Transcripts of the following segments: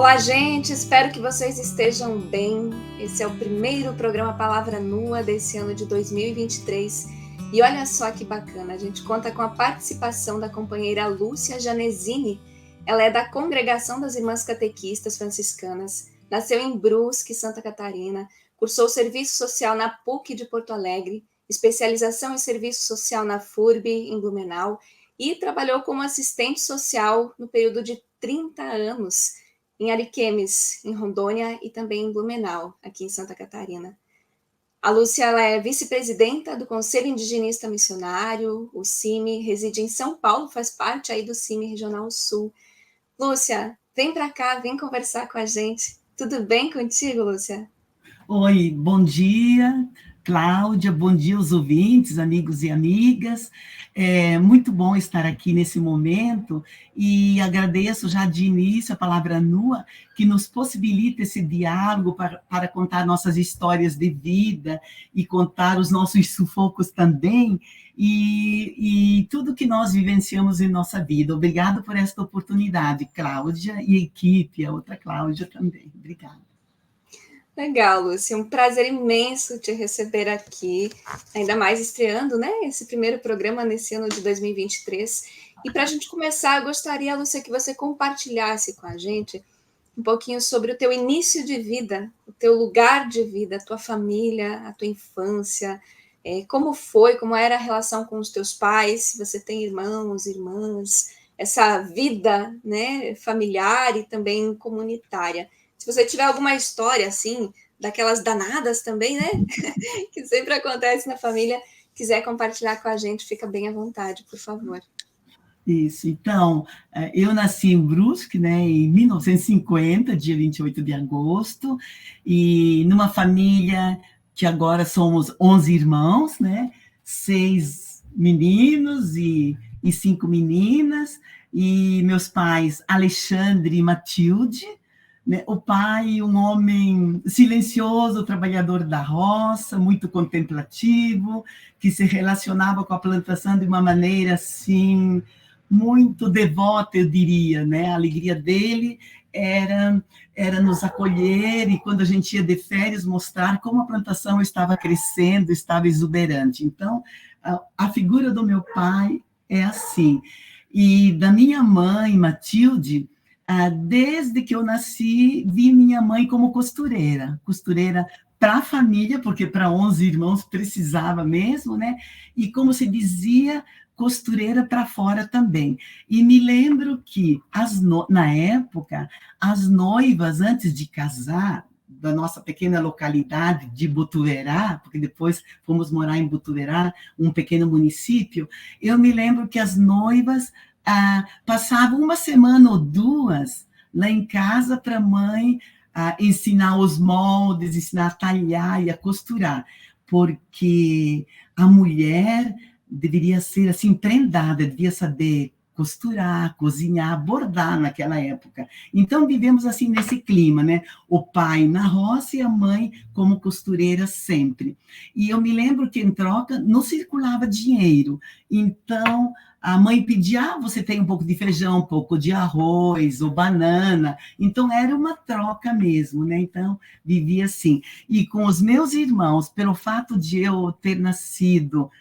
Olá, gente, espero que vocês estejam bem. Esse é o primeiro programa Palavra Nua desse ano de 2023. E olha só que bacana, a gente conta com a participação da companheira Lúcia Janesini. Ela é da Congregação das Irmãs Catequistas Franciscanas, nasceu em Brusque, Santa Catarina, cursou Serviço Social na PUC de Porto Alegre, especialização em Serviço Social na FURB, em Blumenau, e trabalhou como assistente social no período de 30 anos, em Ariquemes, em Rondônia, e também em Blumenau, aqui em Santa Catarina. A Lúcia ela é vice-presidenta do Conselho Indigenista Missionário, o CIMI, reside em São Paulo, faz parte aí do CIMI Regional Sul. Lúcia, vem para cá, vem conversar com a gente. Tudo bem contigo, Lúcia? Oi, bom dia, Cláudia, bom dia aos ouvintes, amigos e amigas. É muito bom estar aqui nesse momento e agradeço já de início a Palavra Nua, que nos possibilita esse diálogo para contar nossas histórias de vida e contar os nossos sufocos também e tudo que nós vivenciamos em nossa vida. Obrigado por esta oportunidade, Cláudia e equipe, a outra Cláudia também. Obrigada. Legal, Lúcia, um prazer imenso te receber aqui, ainda mais estreando, né, esse primeiro programa nesse ano de 2023. E para a gente começar, eu gostaria, Lúcia, que você compartilhasse com a gente um pouquinho sobre o teu início de vida, o teu lugar de vida, a tua família, a tua infância, como foi, como era a relação com os teus pais, se você tem irmãos, irmãs, essa vida, né, familiar e também comunitária. Se você tiver alguma história, assim, daquelas danadas também, né? Que sempre acontece na família, quiser compartilhar com a gente, fica bem à vontade, por favor. Isso, então, eu nasci em Brusque, né, em 1950, dia 28 de agosto, e numa família que agora somos 11 irmãos, né, 6 meninos e 5 meninas, e meus pais, Alexandre e Matilde, né, o pai, um homem silencioso, trabalhador da roça, muito contemplativo, que se relacionava com a plantação de uma maneira, assim, muito devota, eu diria, né? A alegria dele era nos acolher e, quando a gente ia de férias, mostrar como a plantação estava crescendo, estava exuberante. Então, a figura do meu pai é assim. E da minha mãe, Matilde, desde que eu nasci, vi minha mãe como costureira para a família, porque para 11 irmãos precisava mesmo, né? E, como se dizia, costureira para fora também. E me lembro que, na época, as noivas, antes de casar, da nossa pequena localidade de Botuverá, porque depois fomos morar em Botuverá, um pequeno município, eu me lembro que as noivas passavam uma semana ou duas lá em casa para a mãe ensinar os moldes, ensinar a talhar e a costurar, porque a mulher deveria ser assim prendada, devia saber costurar, cozinhar, bordar naquela época. Então vivemos assim nesse clima, né? O pai na roça e a mãe como costureira sempre. E eu me lembro que, em troca, não circulava dinheiro. Então a mãe pedia: você tem um pouco de feijão, um pouco de arroz ou banana. Então era uma troca mesmo, né? Então vivia assim. E com os meus irmãos, pelo fato de eu ter nascido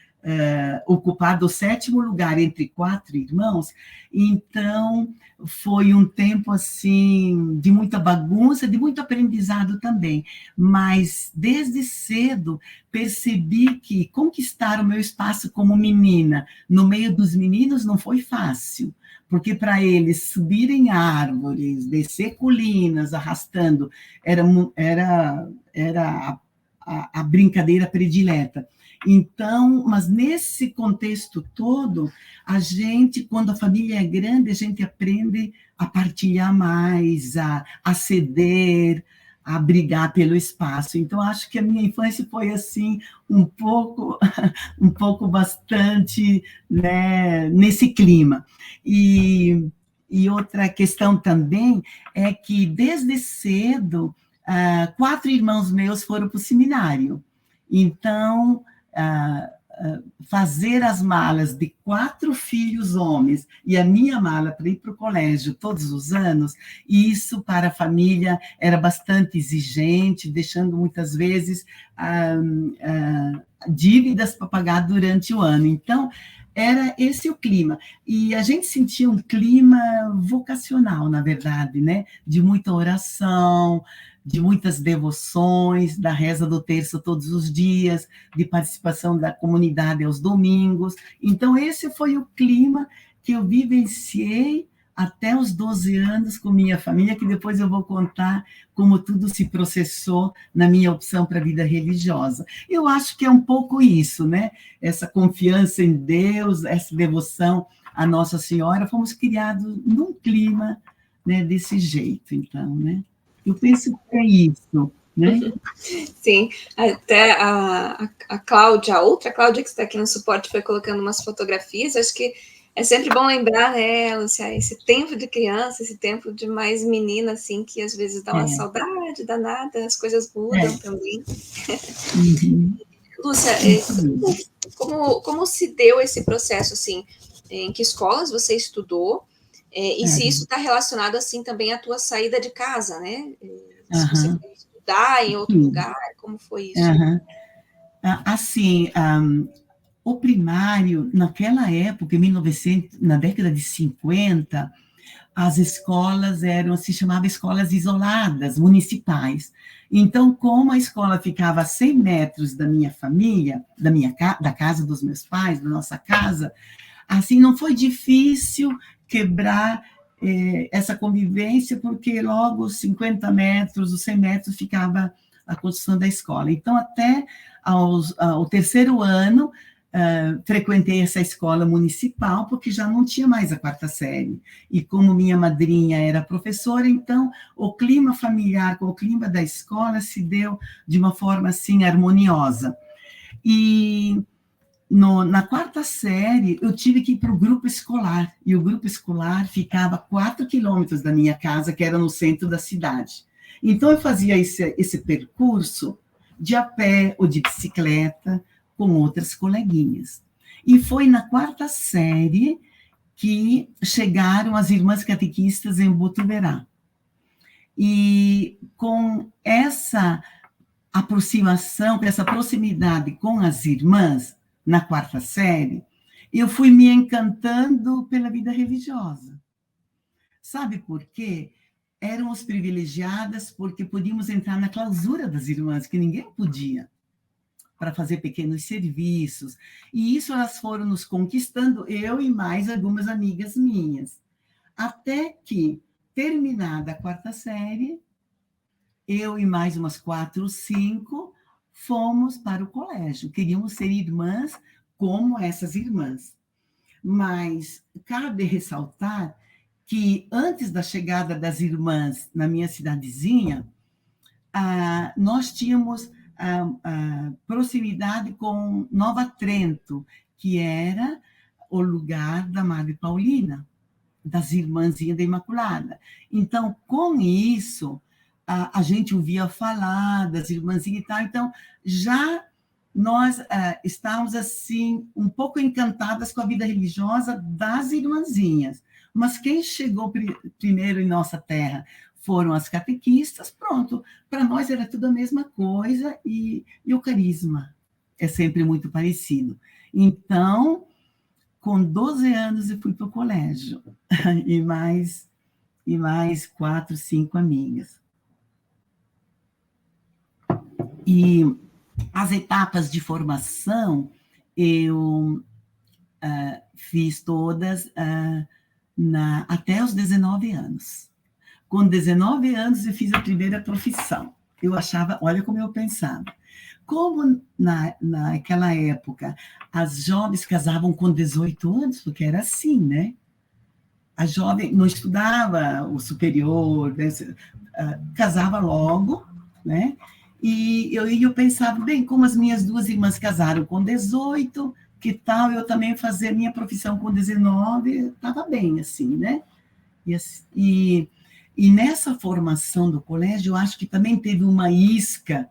ocupado o 7º lugar entre 4 irmãos, então foi um tempo assim de muita bagunça, de muito aprendizado também, mas desde cedo percebi que conquistar o meu espaço como menina no meio dos meninos não foi fácil, porque para eles subirem árvores, descer colinas arrastando, era a brincadeira predileta. Então, mas nesse contexto todo, a gente, quando a família é grande, a gente aprende a partilhar mais, a ceder, a brigar pelo espaço. Então, acho que a minha infância foi assim, um pouco bastante, né, nesse clima. E outra questão também é que, desde cedo, 4 irmãos meus foram para o seminário. Então, fazer as malas de 4 filhos homens e a minha mala para ir para o colégio todos os anos, isso para a família era bastante exigente, deixando muitas vezes dívidas para pagar durante o ano. Então, era esse o clima. E a gente sentia um clima vocacional, na verdade, né? De muita oração, de muitas devoções, da reza do terço todos os dias, de participação da comunidade aos domingos. Então, esse foi o clima que eu vivenciei até os 12 anos com minha família, que depois eu vou contar como tudo se processou na minha opção para a vida religiosa. Eu acho que é um pouco isso, né? Essa confiança em Deus, essa devoção à Nossa Senhora, fomos criados num clima, né, desse jeito, então, né? Eu penso que é isso, né? Sim, até a Cláudia, a outra Cláudia que está aqui no suporte, foi colocando umas fotografias. Acho que é sempre bom lembrar, né, Lúcia, esse tempo de criança, esse tempo de mais menina, assim, que às vezes dá uma saudade danada, as coisas mudam também. Uhum. Lúcia, como se deu esse processo, assim, em que escolas você estudou? E se isso está relacionado, assim, também à tua saída de casa, né? Se você foi estudar em outro lugar, como foi isso? Assim, o primário, naquela época, em 1900, na década de 50, as escolas se chamavam escolas isoladas, municipais. Então, como a escola ficava a 100 metros da minha família, da casa dos meus pais, da nossa casa, assim, não foi difícil quebrar essa convivência, porque logo 50 metros, os 100 metros, ficava a construção da escola. Então, até ao terceiro ano, frequentei essa escola municipal, porque já não tinha mais a 4ª série. E como minha madrinha era professora, então o clima familiar com o clima da escola se deu de uma forma assim harmoniosa. E na 4ª série, eu tive que ir para o grupo escolar, e o grupo escolar ficava a 4 quilômetros da minha casa, que era no centro da cidade. Então, eu fazia esse percurso de a pé ou de bicicleta, com outras coleguinhas. E foi na 4ª série que chegaram as irmãs catequistas em Botuverá. E com essa aproximação, com essa proximidade com as irmãs, na 4ª série, eu fui me encantando pela vida religiosa. Sabe por quê? Éramos privilegiadas porque podíamos entrar na clausura das irmãs, que ninguém podia, para fazer pequenos serviços. E isso elas foram nos conquistando, eu e mais algumas amigas minhas. Até que, terminada a 4ª série, eu e mais umas 4 ou 5 fomos para o colégio. Queríamos ser irmãs como essas irmãs. Mas cabe ressaltar que antes da chegada das irmãs na minha cidadezinha, nós tínhamos proximidade com Nova Trento, que era o lugar da Madre Paulina, das Irmãzinhas da Imaculada. Então, com isso, a gente ouvia falar das irmãzinhas e tal, então já nós estávamos assim um pouco encantadas com a vida religiosa das irmãzinhas. Mas quem chegou primeiro em nossa terra foram as catequistas, pronto, para nós era tudo a mesma coisa, e o carisma é sempre muito parecido. Então, com 12 anos eu fui para o colégio, e mais 4, 5 amigas. E as etapas de formação, eu fiz todas até os 19 anos. Com 19 anos, eu fiz a primeira profissão. Eu achava, olha como eu pensava. Como naquela época as jovens casavam com 18 anos, porque era assim, né? A jovem não estudava o superior, né? Casava logo, né? E eu pensava, bem, como as minhas 2 irmãs casaram com 18, que tal eu também fazer minha profissão com 19? Estava bem, assim, né? E nessa formação do colégio, eu acho que também teve uma isca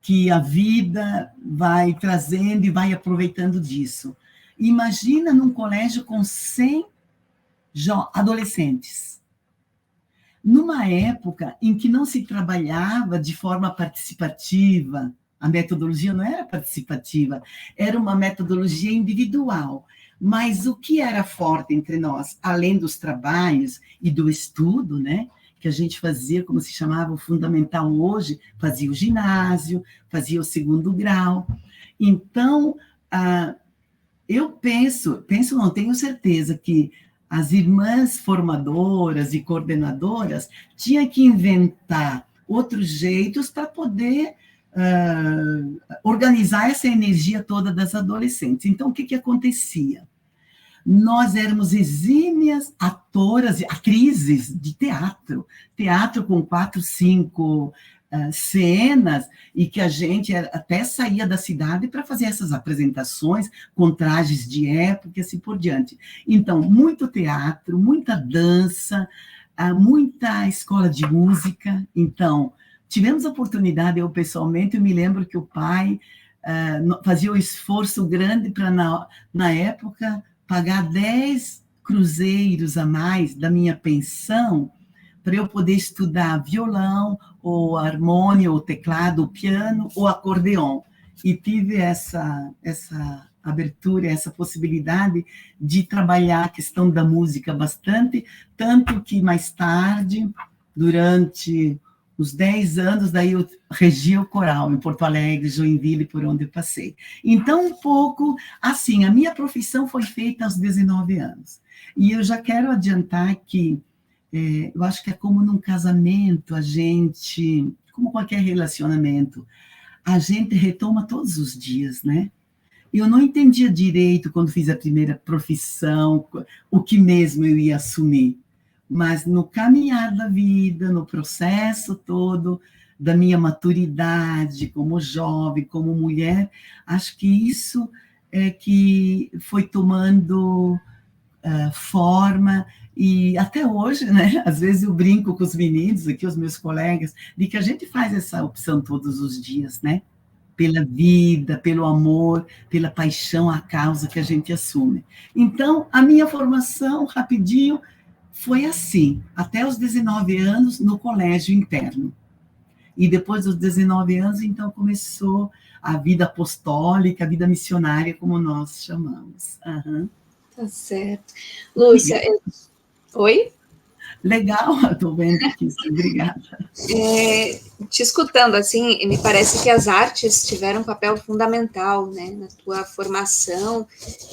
que a vida vai trazendo e vai aproveitando disso. Imagina num colégio com 100 adolescentes, numa época em que não se trabalhava de forma participativa, a metodologia não era participativa, era uma metodologia individual. Mas o que era forte entre nós, além dos trabalhos e do estudo, né, que a gente fazia, como se chamava o fundamental hoje, fazia o ginásio, fazia o segundo grau. Então, eu penso, não tenho certeza, que as irmãs formadoras e coordenadoras tinham que inventar outros jeitos para poder organizar essa energia toda das adolescentes. Então, o que acontecia? Nós éramos exímias atrizes de teatro com 4, 5 cenas, e que a gente até saía da cidade para fazer essas apresentações com trajes de época e assim por diante. Então, muito teatro, muita dança, muita escola de música. Então, tivemos a oportunidade, eu pessoalmente, eu me lembro que o pai fazia um esforço grande para, na época, pagar 10 cruzeiros a mais da minha pensão para eu poder estudar violão, ou harmônio, ou teclado, ou piano, ou acordeon. E tive essa abertura, essa possibilidade de trabalhar a questão da música bastante, tanto que mais tarde, durante os 10 anos, daí eu regi o coral em Porto Alegre, Joinville, por onde eu passei. Então, um pouco assim, a minha profissão foi feita aos 19 anos. E eu já quero adiantar que eu acho que é como num casamento, a gente, como qualquer relacionamento, a gente retoma todos os dias, né? Eu não entendia direito, quando fiz a primeira profissão, o que mesmo eu ia assumir. Mas no caminhar da vida, no processo todo da minha maturidade como jovem, como mulher, acho que isso é que foi tomando forma. E até hoje, né, às vezes eu brinco com os meninos aqui, os meus colegas, de que a gente faz essa opção todos os dias, né? Pela vida, pelo amor, pela paixão à causa que a gente assume. Então, a minha formação, rapidinho, foi assim, até os 19 anos no colégio interno. E depois dos 19 anos, então, começou a vida apostólica, a vida missionária, como nós chamamos. Uhum. Tá certo. Lúcia, oi? Legal, estou vendo aqui, obrigada. Te escutando, assim, me parece que as artes tiveram um papel fundamental, né, na tua formação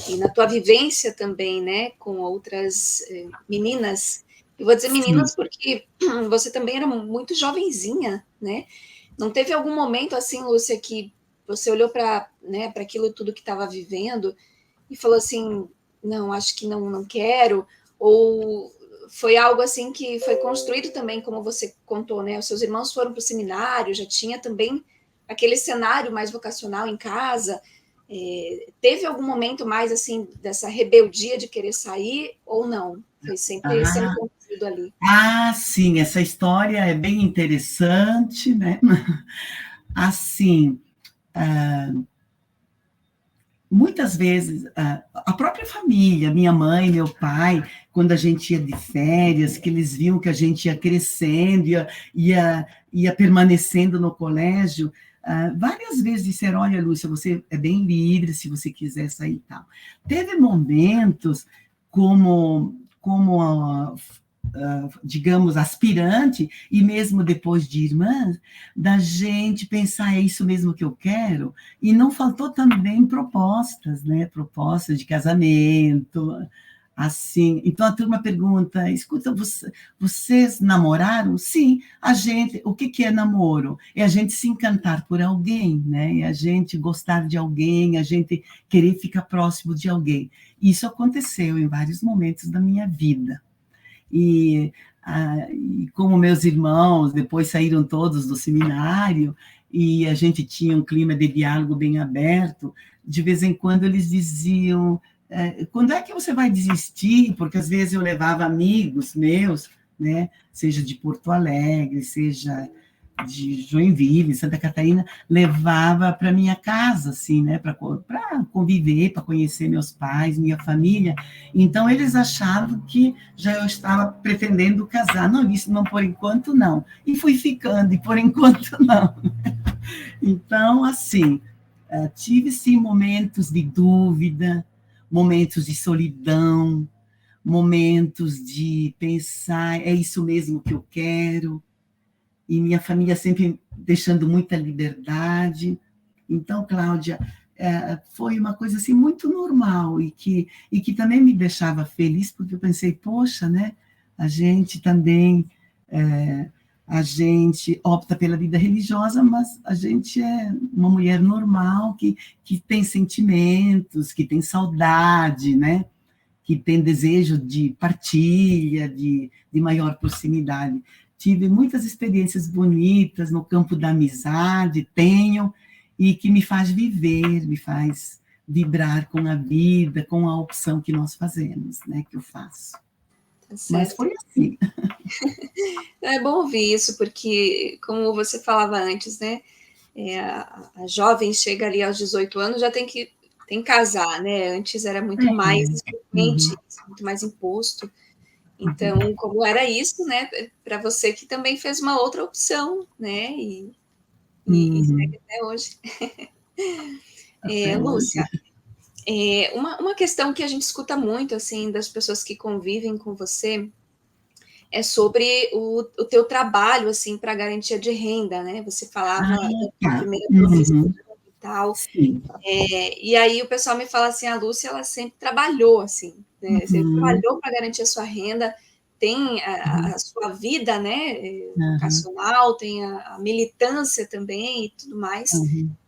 e na tua vivência também, né, com outras meninas. Eu vou dizer meninas porque você também era muito jovenzinha, né? Não teve algum momento, assim, Lúcia, que você olhou para, né, para aquilo tudo que estava vivendo e falou assim, não, acho que não quero, ou foi algo assim que foi construído também, como você contou, né? Os seus irmãos foram para o seminário, já tinha também aquele cenário mais vocacional em casa. Teve algum momento mais assim dessa rebeldia de querer sair ou não? Foi sempre sendo conduzido ali. Sim, essa história é bem interessante, né? Assim, muitas vezes, a própria família, minha mãe, meu pai, quando a gente ia de férias, que eles viam que a gente ia crescendo, ia permanecendo no colégio, várias vezes disseram, olha, Lúcia, você é bem livre se você quiser sair e tal. Teve momentos como digamos, aspirante, e mesmo depois de irmã, da gente pensar, é isso mesmo que eu quero, e não faltou também propostas, né? Propostas de casamento, assim. Então a turma pergunta, escuta, vocês namoraram? Sim, o que é namoro? É a gente se encantar por alguém, né? É a gente gostar de alguém, a gente querer ficar próximo de alguém. Isso aconteceu em vários momentos da minha vida. E como meus irmãos depois saíram todos do seminário, e a gente tinha um clima de diálogo bem aberto, de vez em quando eles diziam, quando é que você vai desistir? Porque às vezes eu levava amigos meus, né, seja de Porto Alegre, seja de Joinville, Santa Catarina, levava para minha casa, assim, né, para conviver, para conhecer meus pais, minha família. Então, eles achavam que já eu estava pretendendo casar. Não, isso não, por enquanto, não. E fui ficando, e por enquanto, não. Então, assim, tive, sim, momentos de dúvida, momentos de solidão, momentos de pensar, é isso mesmo que eu quero, e minha família sempre deixando muita liberdade. Então, Cláudia, foi uma coisa assim muito normal e que também me deixava feliz, porque eu pensei, poxa, né, a gente também, a gente opta pela vida religiosa, mas a gente é uma mulher normal, que tem sentimentos, que tem saudade, né, que tem desejo de partilha, de maior proximidade. Tive muitas experiências bonitas no campo da amizade, tenho, e que me faz viver, me faz vibrar com a vida, com a opção que nós fazemos, né, que eu faço. Tá certo. Mas foi assim. É bom ouvir isso, porque, como você falava antes, né, a jovem chega ali aos 18 anos, já tem que casar, né? Antes era muito mais exigente, muito mais imposto. Então, como era isso, né, para você que também fez uma outra opção, né, e segue até hoje. Lúcia, uma questão que a gente escuta muito, assim, das pessoas que convivem com você, é sobre o teu trabalho, assim, para garantia de renda, né? Você falava da primeira profissão e tal. Sim. E aí o pessoal me fala assim, a Lúcia, ela sempre trabalhou, assim, né? Sempre trabalhou para garantir a sua renda, tem a sua vida, né, vocacional, tem a militância também e tudo mais.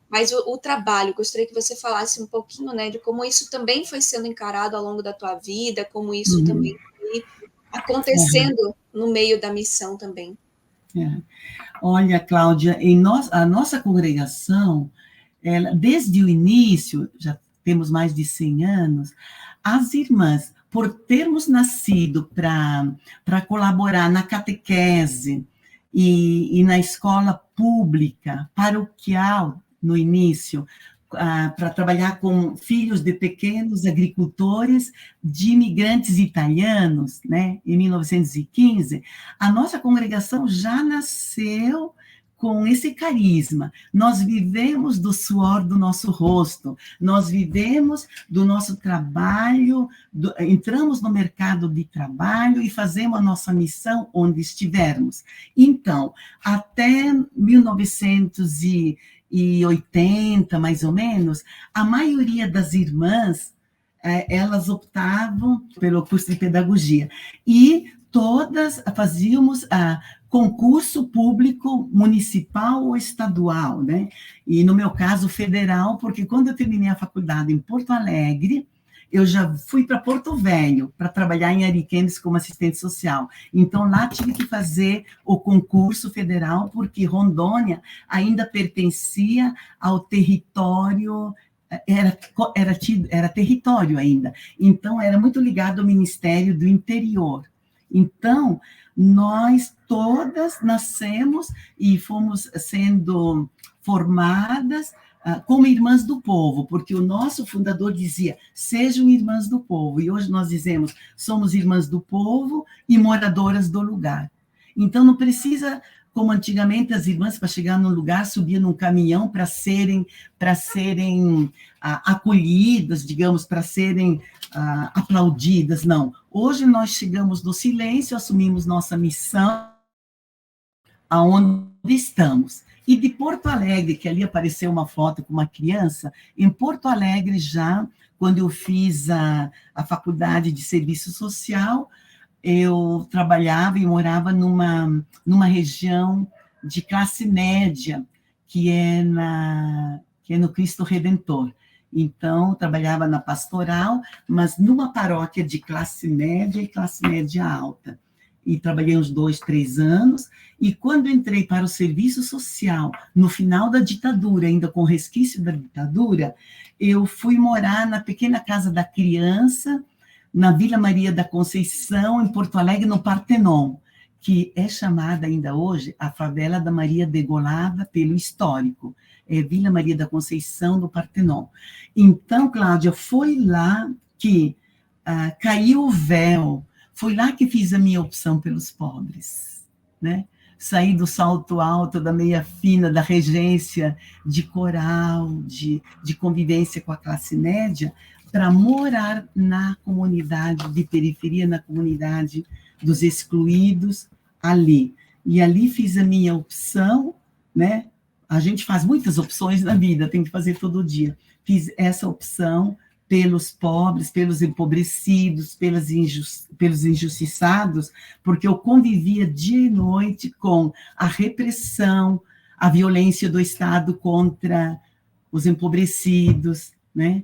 Mas o trabalho, gostaria que você falasse um pouquinho, né, de como isso também foi sendo encarado ao longo da tua vida, como isso também foi acontecendo no meio da missão também. Olha, Cláudia, a nossa congregação, desde o início, já temos mais de 100 anos, as irmãs, por termos nascido para colaborar na catequese e na escola pública, paroquial, no início, para trabalhar com filhos de pequenos agricultores de imigrantes italianos, né, em 1915, a nossa congregação já nasceu com esse carisma. Nós vivemos do suor do nosso rosto, nós vivemos do nosso trabalho, entramos no mercado de trabalho e fazemos a nossa missão onde estivermos. Então, até 1980, mais ou menos, a maioria das irmãs, elas optavam pelo curso de pedagogia. E todas fazíamos concurso público municipal ou estadual, né? E, no meu caso, federal, porque quando eu terminei a faculdade em Porto Alegre, eu já fui para Porto Velho para trabalhar em Ariquemes como assistente social. Então, lá tive que fazer o concurso federal, porque Rondônia ainda pertencia ao território, era território ainda. Então, era muito ligado ao Ministério do Interior. Então, nós todas nascemos e fomos sendo formadas como irmãs do povo, porque o nosso fundador dizia, sejam irmãs do povo, e hoje nós dizemos, somos irmãs do povo e moradoras do lugar. Então, não precisa, como antigamente as irmãs, para chegar num lugar, subiam num caminhão para serem acolhidas, digamos, para serem aplaudidas, não. Hoje nós chegamos no silêncio, assumimos nossa missão aonde estamos. E de Porto Alegre, que ali apareceu uma foto com uma criança, em Porto Alegre já, quando eu fiz a faculdade de serviço social, eu trabalhava e morava numa região de classe média, que é no Cristo Redentor. Então, trabalhava na pastoral, mas numa paróquia de classe média e classe média alta. E trabalhei uns 2, 3 anos, e quando entrei para o serviço social, no final da ditadura, ainda com resquício da ditadura, eu fui morar na pequena casa da criança, na Vila Maria da Conceição, em Porto Alegre, no Partenon, que é chamada ainda hoje a favela da Maria Degolada pelo histórico, é Vila Maria da Conceição do Partenon. Então, Cláudia, foi lá que caiu o véu, foi lá que fiz a minha opção pelos pobres, né? Saí do salto alto, da meia fina, da regência de coral, de convivência com a classe média, para morar na comunidade de periferia, na comunidade dos excluídos, ali. E ali fiz a minha opção, né? A gente faz muitas opções na vida, tem que fazer todo dia. Fiz essa opção pelos pobres, pelos empobrecidos, pelos injustiçados, porque eu convivia dia e noite com a repressão, a violência do Estado contra os empobrecidos, né?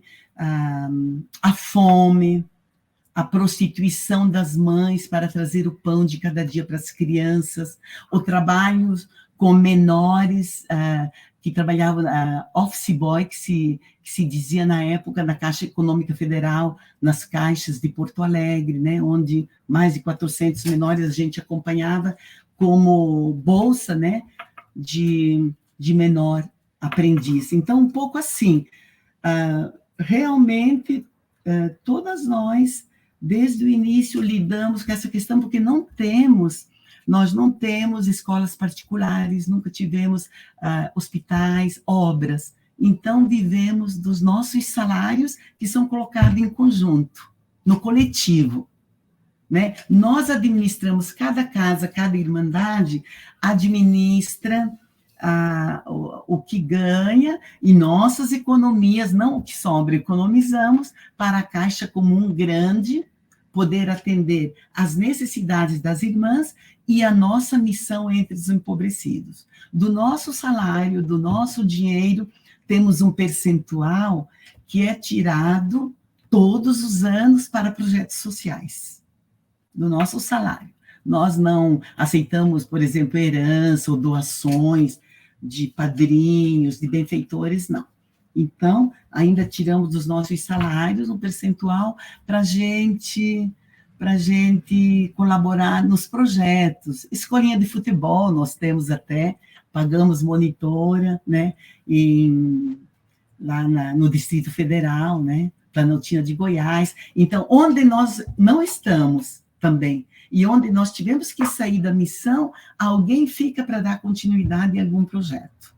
A fome, a prostituição das mães para trazer o pão de cada dia para as crianças, o trabalho com menores que trabalhavam, office boy, que se dizia na época, na Caixa Econômica Federal, nas caixas de Porto Alegre, né, onde mais de 400 menores a gente acompanhava como bolsa, né, de menor aprendiz. Então, um pouco assim, realmente, todas nós, desde o início, lidamos com essa questão, porque nós não temos escolas particulares, nunca tivemos hospitais, obras. Então, vivemos dos nossos salários, que são colocados em conjunto, no coletivo, né? Nós administramos cada casa, cada irmandade administra o que ganha, e nossas economias, não o que sobra, economizamos para a Caixa Comum grande poder atender às necessidades das irmãs e a nossa missão entre os empobrecidos. Do nosso salário, do nosso dinheiro, temos um percentual que é tirado todos os anos para projetos sociais, do nosso salário. Nós não aceitamos, por exemplo, herança ou doações de padrinhos, de benfeitores, não. Então, ainda tiramos dos nossos salários um percentual para a gente colaborar nos projetos. Escolinha de futebol, nós temos até, pagamos monitora, né, lá no Distrito Federal, né, Planaltina de Goiás. Então, onde nós não estamos também, e onde nós tivemos que sair da missão, alguém fica para dar continuidade em algum projeto,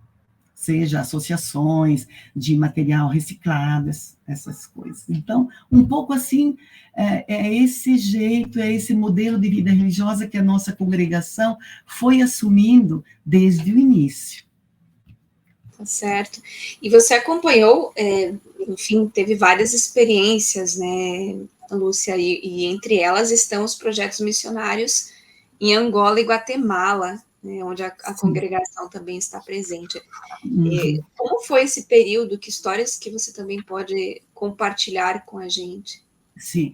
seja associações de material reciclado, essas coisas. Então, um pouco assim, é esse jeito, é esse modelo de vida religiosa que a nossa congregação foi assumindo desde o início. Tá certo. E você acompanhou, enfim, teve várias experiências, né, Lúcia, e entre elas estão os projetos missionários em Angola e Guatemala, né, onde a congregação também está presente. Uhum. Como foi esse período? Que histórias que você também pode compartilhar com a gente? Sim,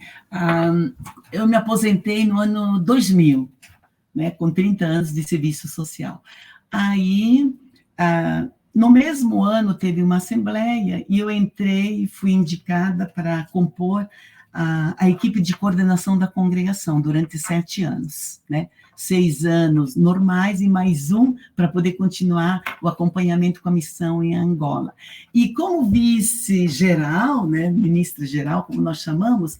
eu me aposentei no ano 2000, né, com 30 anos de serviço social. Aí, no mesmo ano, teve uma assembleia e eu entrei e fui indicada para compor a equipe de coordenação da congregação durante 7 anos, né? 6 anos normais e mais um para poder continuar o acompanhamento com a missão em Angola. E como vice-geral, né, ministra-geral, como nós chamamos,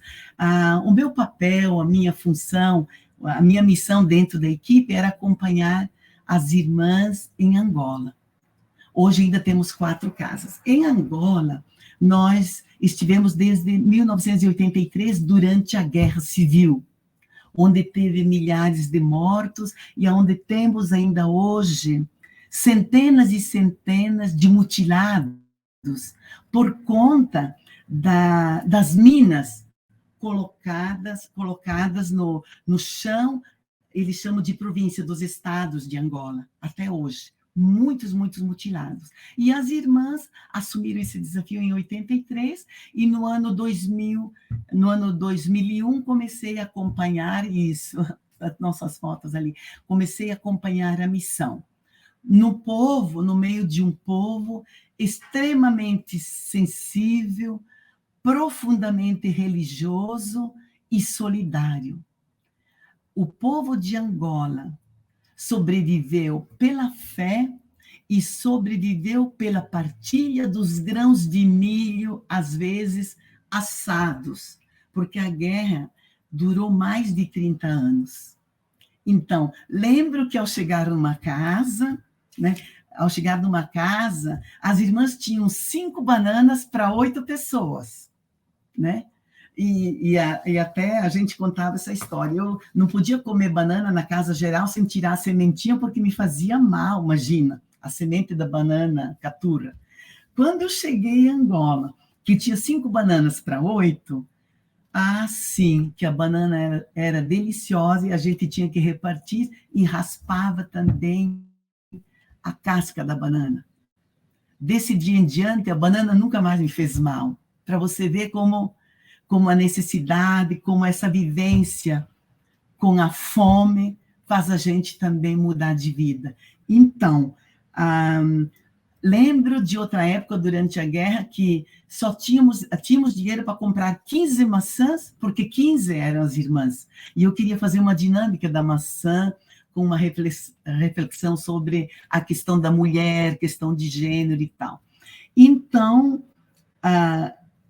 o meu papel, a minha função, a minha missão dentro da equipe era acompanhar as irmãs em Angola. Hoje ainda temos 4 casas. Em Angola, nós estivemos desde 1983, durante a Guerra Civil, onde teve milhares de mortos e onde temos ainda hoje centenas e centenas de mutilados por conta das minas colocadas no chão. Eles chamam de província dos estados de Angola, até hoje. Muitos mutilados. E as irmãs assumiram esse desafio em 83, e no ano 2001, comecei a acompanhar isso, as nossas fotos ali, comecei a acompanhar a missão. No meio de um povo extremamente sensível, profundamente religioso e solidário. o povo de Angola sobreviveu pela fé e sobreviveu pela partilha dos grãos de milho, às vezes assados, porque a guerra durou mais de 30 anos. Então, lembro que ao chegar numa casa, né, as irmãs tinham 5 bananas para 8 pessoas, né? E até a gente contava essa história. Eu não podia comer banana na casa geral sem tirar a sementinha, porque me fazia mal, imagina, a semente da banana catura. Quando eu cheguei em Angola, que tinha 5 bananas para 8, sim, que a banana era deliciosa e a gente tinha que repartir e raspava também a casca da banana. Desse dia em diante, a banana nunca mais me fez mal. Para você ver como a necessidade, como essa vivência com a fome faz a gente também mudar de vida. Então, lembro de outra época, durante a guerra, que só tínhamos dinheiro para comprar 15 maçãs, porque 15 eram as irmãs. E eu queria fazer uma dinâmica da maçã, com uma reflexão sobre a questão da mulher, questão de gênero e tal. Então,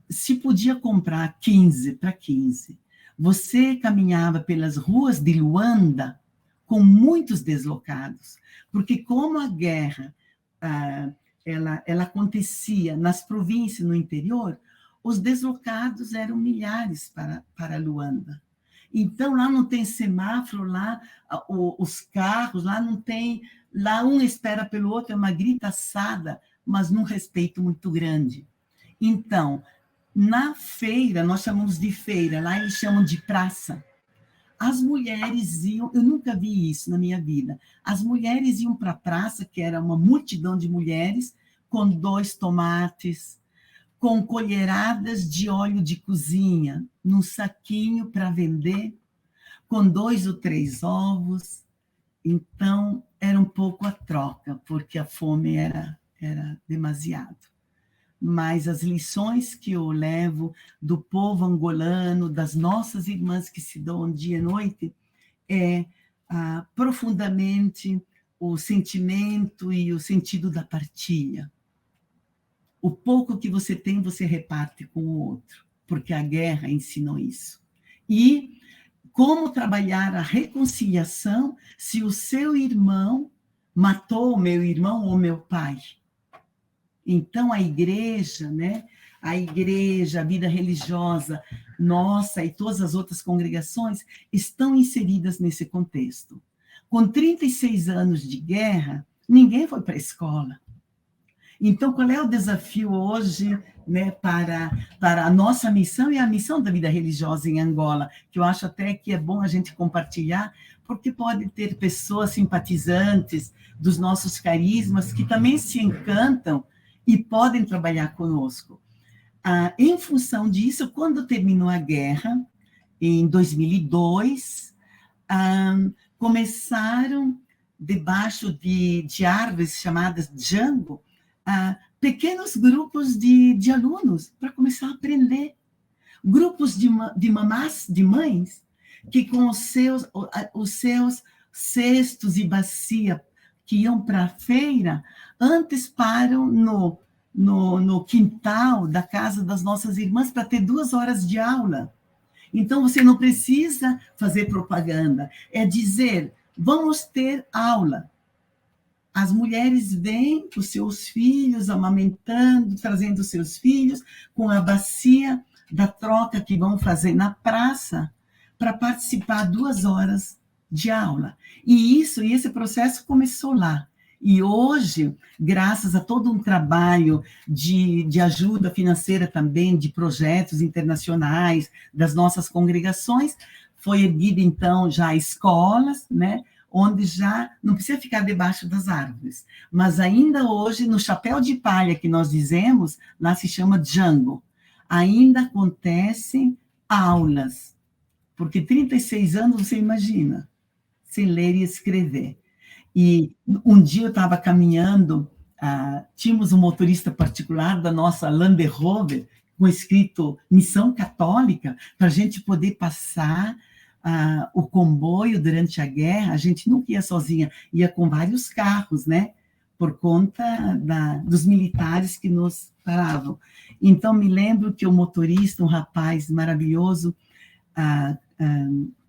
se podia comprar 15 para 15. Você caminhava pelas ruas de Luanda com muitos deslocados, porque como a guerra ela acontecia nas províncias, no interior, os deslocados eram milhares para Luanda. Então, lá não tem semáforo, lá os carros, lá não tem... Lá um espera pelo outro, é uma gritaçada, mas num respeito muito grande. Então, na feira, nós chamamos de feira, lá eles chamam de praça. As mulheres iam, eu nunca vi isso na minha vida, as mulheres iam para a praça, que era uma multidão de mulheres, com 2 tomates, com colheradas de óleo de cozinha, num saquinho para vender, com 2 ou 3 ovos. Então, era um pouco a troca, porque a fome era demasiado. Mas as lições que eu levo do povo angolano, das nossas irmãs que se dão dia e noite, é profundamente o sentimento e o sentido da partilha. O pouco que você tem, você reparte com o outro, porque a guerra ensinou isso. E como trabalhar a reconciliação se o seu irmão matou o meu irmão ou meu pai? Então, a igreja, né? A igreja, a vida religiosa, nossa e todas as outras congregações estão inseridas nesse contexto. Com 36 anos de guerra, ninguém foi para a escola. Então, qual é o desafio hoje, né, para a nossa missão e a missão da vida religiosa em Angola, que eu acho até que é bom a gente compartilhar, porque pode ter pessoas simpatizantes dos nossos carismas que também se encantam e podem trabalhar conosco. Em função disso, quando terminou a guerra, em 2002, começaram, debaixo de árvores chamadas Django, pequenos grupos de alunos para começar a aprender. Grupos de mamás, de mães, que com os seus cestos e bacia que iam para a feira, antes param no quintal da casa das nossas irmãs para ter 2 horas de aula. Então, você não precisa fazer propaganda, é dizer, vamos ter aula. As mulheres vêm com os seus filhos, amamentando, trazendo os seus filhos, com a bacia da troca que vão fazer na praça, para participar 2 horas de aula. E esse processo começou lá. E hoje, graças a todo um trabalho de ajuda financeira também, de projetos internacionais, das nossas congregações, foi erguida, então, já escolas, né, onde já não precisa ficar debaixo das árvores. Mas ainda hoje, no chapéu de palha que nós dizemos, lá se chama Django, ainda acontecem aulas, porque 36 anos, você imagina, sem ler e escrever. E um dia eu estava caminhando, tínhamos um motorista particular da nossa Land Rover, com escrito Missão Católica, para a gente poder passar o comboio durante a guerra, a gente nunca ia sozinha, ia com vários carros, né? Por conta dos militares que nos paravam. Então, me lembro que o motorista, um rapaz maravilhoso,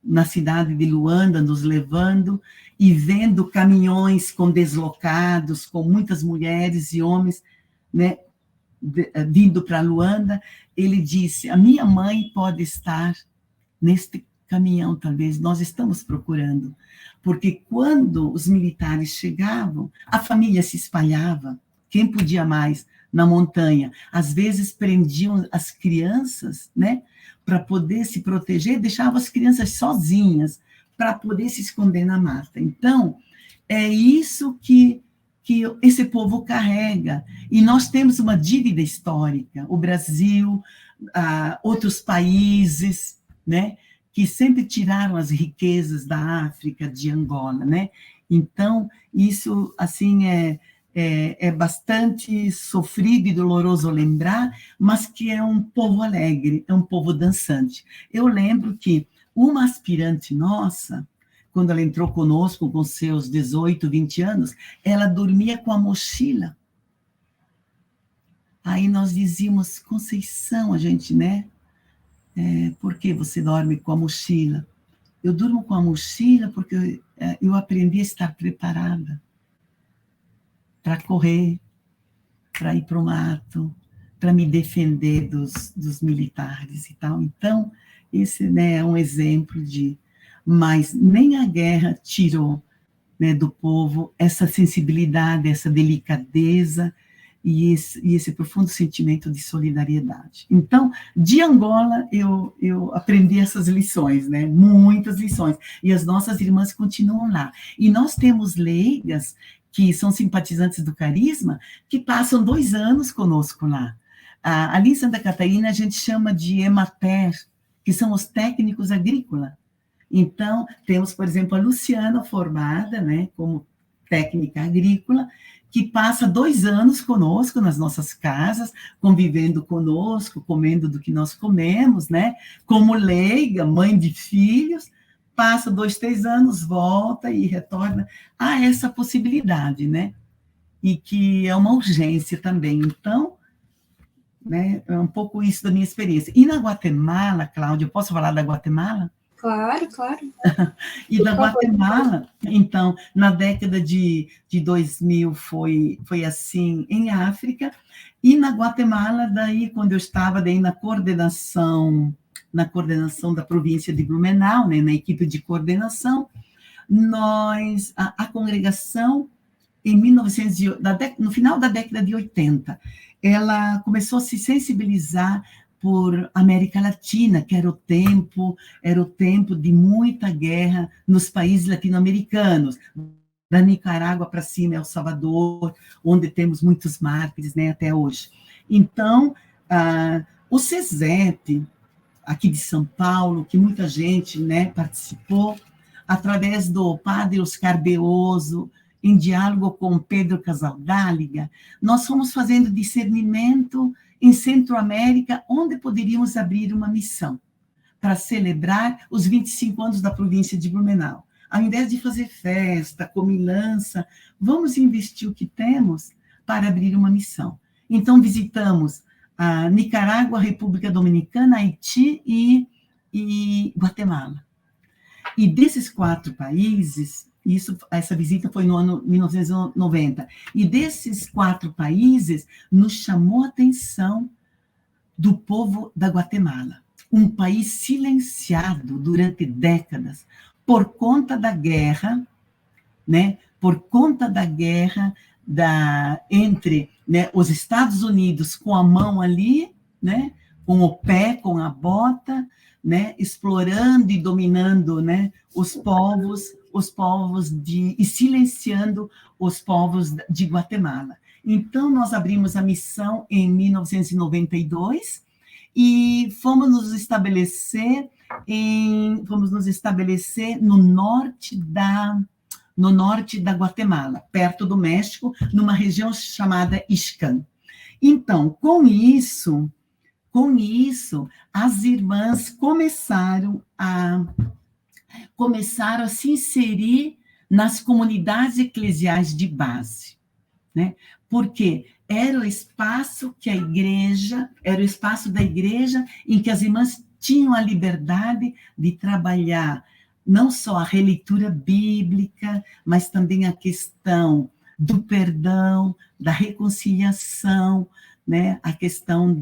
na cidade de Luanda, nos levando e vendo caminhões com deslocados, com muitas mulheres e homens, né, vindo para Luanda. Ele disse: a minha mãe pode estar neste caminhão, talvez, nós estamos procurando. Porque quando os militares chegavam, a família se espalhava, quem podia mais, na montanha. Às vezes prendiam as crianças, né, para poder se proteger, deixavam as crianças sozinhas, para poder se esconder na mata. Então, é isso que esse povo carrega. E nós temos uma dívida histórica, o Brasil, outros países, né, que sempre tiraram as riquezas da África, de Angola, né? Então, isso, assim, é bastante sofrido e doloroso lembrar, mas que é um povo alegre, é um povo dançante. Eu lembro que uma aspirante nossa, quando ela entrou conosco com seus 18, 20 anos, ela dormia com a mochila. Aí nós dizíamos: Conceição, a gente, né? Por que você dorme com a mochila? Eu durmo com a mochila porque eu aprendi a estar preparada para correr, para ir para o mato, para me defender dos militares e tal. Então, esse, né, é um exemplo de... Mas nem a guerra tirou, né, do povo essa sensibilidade, essa delicadeza e esse profundo sentimento de solidariedade. Então, de Angola, eu aprendi essas lições, né? Muitas lições. E as nossas irmãs continuam lá. E nós temos leigas que são simpatizantes do Carisma, que passam 2 anos conosco lá. Ali em Santa Catarina, a gente chama de EMATER, que são os técnicos agrícolas. Então, temos, por exemplo, a Luciana, formada, né, como técnica agrícola, que passa 2 anos conosco nas nossas casas, convivendo conosco, comendo do que nós comemos, né? Como leiga, mãe de filhos, passa 2, 3 anos, volta e retorna. Há essa possibilidade, né? E que é uma urgência também. Então, né, é um pouco isso da minha experiência. E na Guatemala, Cláudia, eu posso falar da Guatemala? Claro, claro. E da Guatemala, então, na década de 2000 foi assim em África, e na Guatemala, daí, quando eu estava daí na coordenação da província de Blumenau, né, na equipe de coordenação, a congregação, no final da década de 80, ela começou a se sensibilizar por América Latina, que era o tempo de muita guerra nos países latino-americanos, da Nicarágua para cima, El Salvador, onde temos muitos mártires, né, até hoje. Então, o CESEP, aqui de São Paulo, que muita gente, né, participou, através do padre Oscar Beoso, em diálogo com Pedro Casaldáliga, nós fomos fazendo discernimento em Centro-América, onde poderíamos abrir uma missão para celebrar os 25 anos da província de Blumenau. Ao invés de fazer festa, comilança, vamos investir o que temos para abrir uma missão. Então, visitamos a Nicarágua, a República Dominicana, Haiti e Guatemala. E desses 4 países, essa visita foi no ano 1990, e desses 4 países, nos chamou a atenção do povo da Guatemala, um país silenciado durante décadas por conta da guerra, né, por conta da guerra entre, né, os Estados Unidos com a mão ali, né, com o pé, com a bota, né, explorando e dominando, né, os povos e silenciando os povos de Guatemala. Então, nós abrimos a missão em 1992 e fomos nos estabelecer no norte da Guatemala, perto do México, numa região chamada Ixcán. Então, com isso, as irmãs começaram a começaram a se inserir nas comunidades eclesiais de base, né? Porque era o espaço que a igreja, era o espaço da igreja em que as irmãs tinham a liberdade de trabalhar não só a releitura bíblica, mas também a questão do perdão, da reconciliação, né? A questão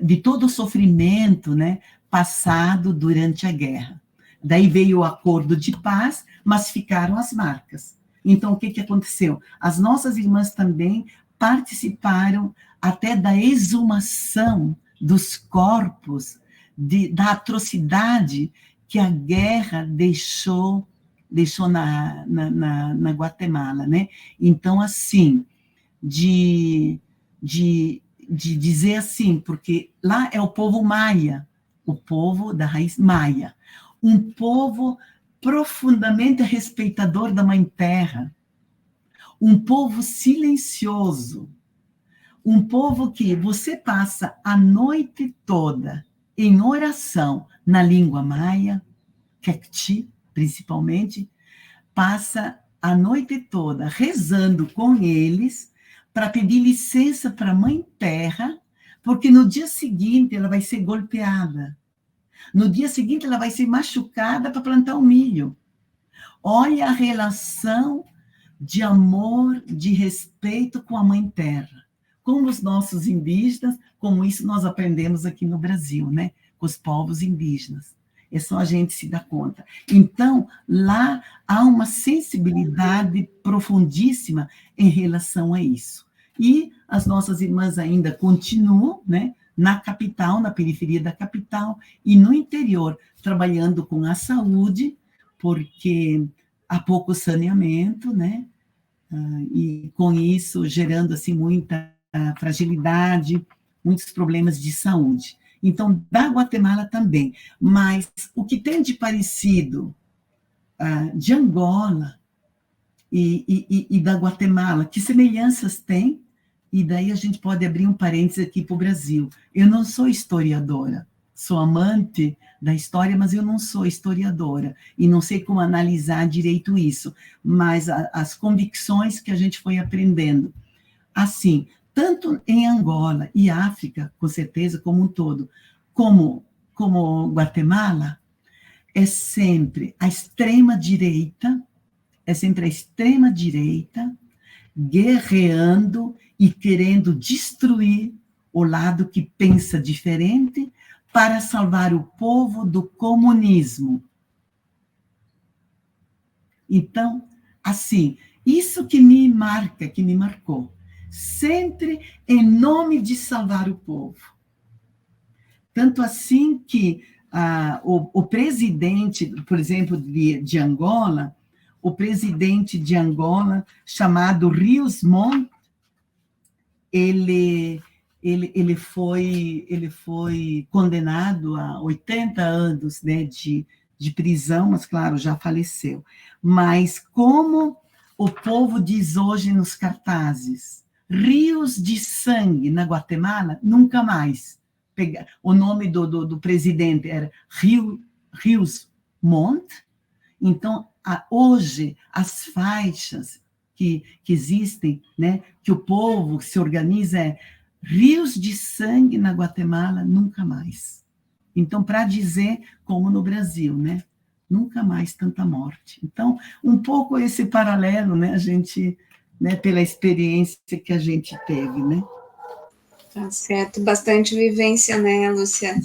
de todo o sofrimento, né? Passado durante a guerra. Daí veio o acordo de paz, mas ficaram as marcas. Então, o que aconteceu? As nossas irmãs também participaram até da exumação dos corpos, da atrocidade que a guerra deixou na Guatemala, né? Então, assim, de dizer assim, porque lá é o povo maia, o povo da raiz maia, um povo profundamente respeitador da Mãe Terra, um povo silencioso, um povo que você passa a noite toda em oração na língua maia, quechua, principalmente, passa a noite toda rezando com eles para pedir licença para a Mãe Terra, porque no dia seguinte ela vai ser golpeada. No dia seguinte ela vai ser machucada para plantar o milho. Olha a relação de amor, de respeito com a Mãe Terra. Como os nossos indígenas, como isso nós aprendemos aqui no Brasil, né? Com os povos indígenas. É só a gente se dar conta. Então, lá há uma sensibilidade profundíssima em relação a isso. E as nossas irmãs ainda continuam, né? Na capital, na periferia da capital, e no interior, trabalhando com a saúde, porque há pouco saneamento, né? E com isso gerando assim muita fragilidade, muitos problemas de saúde. Então, da Guatemala também. Mas o que tem de parecido de Angola e da Guatemala, que semelhanças tem? E daí a gente pode abrir um parênteses aqui para o Brasil. Eu não sou historiadora, sou amante da história, mas eu não sou historiadora, e não sei como analisar direito isso, mas as convicções que a gente foi aprendendo. Assim, tanto em Angola e África, com certeza, como um todo, como Guatemala, é sempre a extrema-direita, guerreando e querendo destruir o lado que pensa diferente para salvar o povo do comunismo. Então, assim, isso que me marcou, sempre em nome de salvar o povo. Tanto assim que o presidente, por exemplo, de Angola, o presidente de Angola, chamado Rios Montt, ele foi condenado a 80 anos, né, de prisão, mas, claro, já faleceu. Mas, como o povo diz hoje nos cartazes, rios de sangue na Guatemala, nunca mais. O nome do presidente era Rios Montt. Então, hoje, as faixas que existem, né, que o povo se organiza, é rios de sangue na Guatemala, nunca mais. Então, para dizer, como no Brasil, né, nunca mais tanta morte. Então, um pouco esse paralelo, né, a gente, né, pela experiência que a gente teve, né. Tá certo, bastante vivência, né, Lúcia?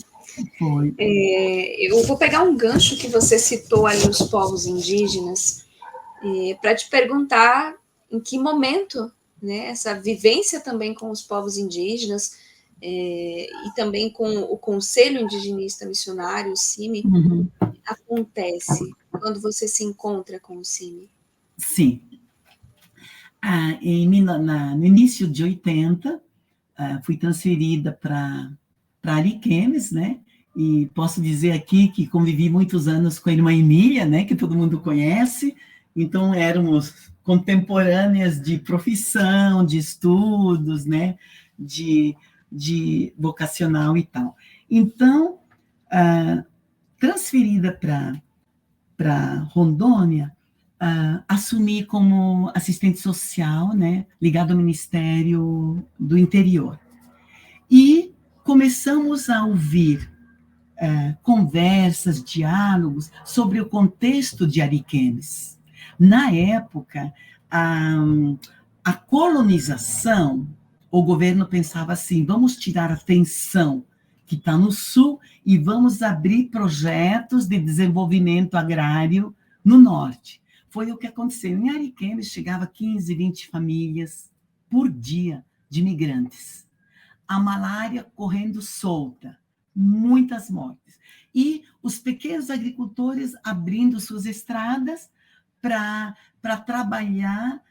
Foi. Eu vou pegar um gancho que você citou ali, os povos indígenas, para te perguntar em que momento, né, essa vivência também com os povos indígenas e também com o Conselho Indigenista Missionário, o CIMI, acontece quando você se encontra com o CIMI? Sim. No início de 80, fui transferida para Ariquemes, né? E posso dizer aqui que convivi muitos anos com a irmã Emília, né? Que todo mundo conhece. Então, éramos contemporâneas de profissão, de estudos, né? De vocacional e tal. Então, transferida para Rondônia, assumi como assistente social, né, ligado ao Ministério do Interior. E começamos a ouvir conversas, diálogos sobre o contexto de Ariquemes. Na época, a colonização, o governo pensava assim, vamos tirar a tensão que está no sul e vamos abrir projetos de desenvolvimento agrário no norte. Foi o que aconteceu. Em Ariquemes chegava 15, 20 famílias por dia de imigrantes. A malária correndo solta, muitas mortes. E os pequenos agricultores abrindo suas estradas para trabalhar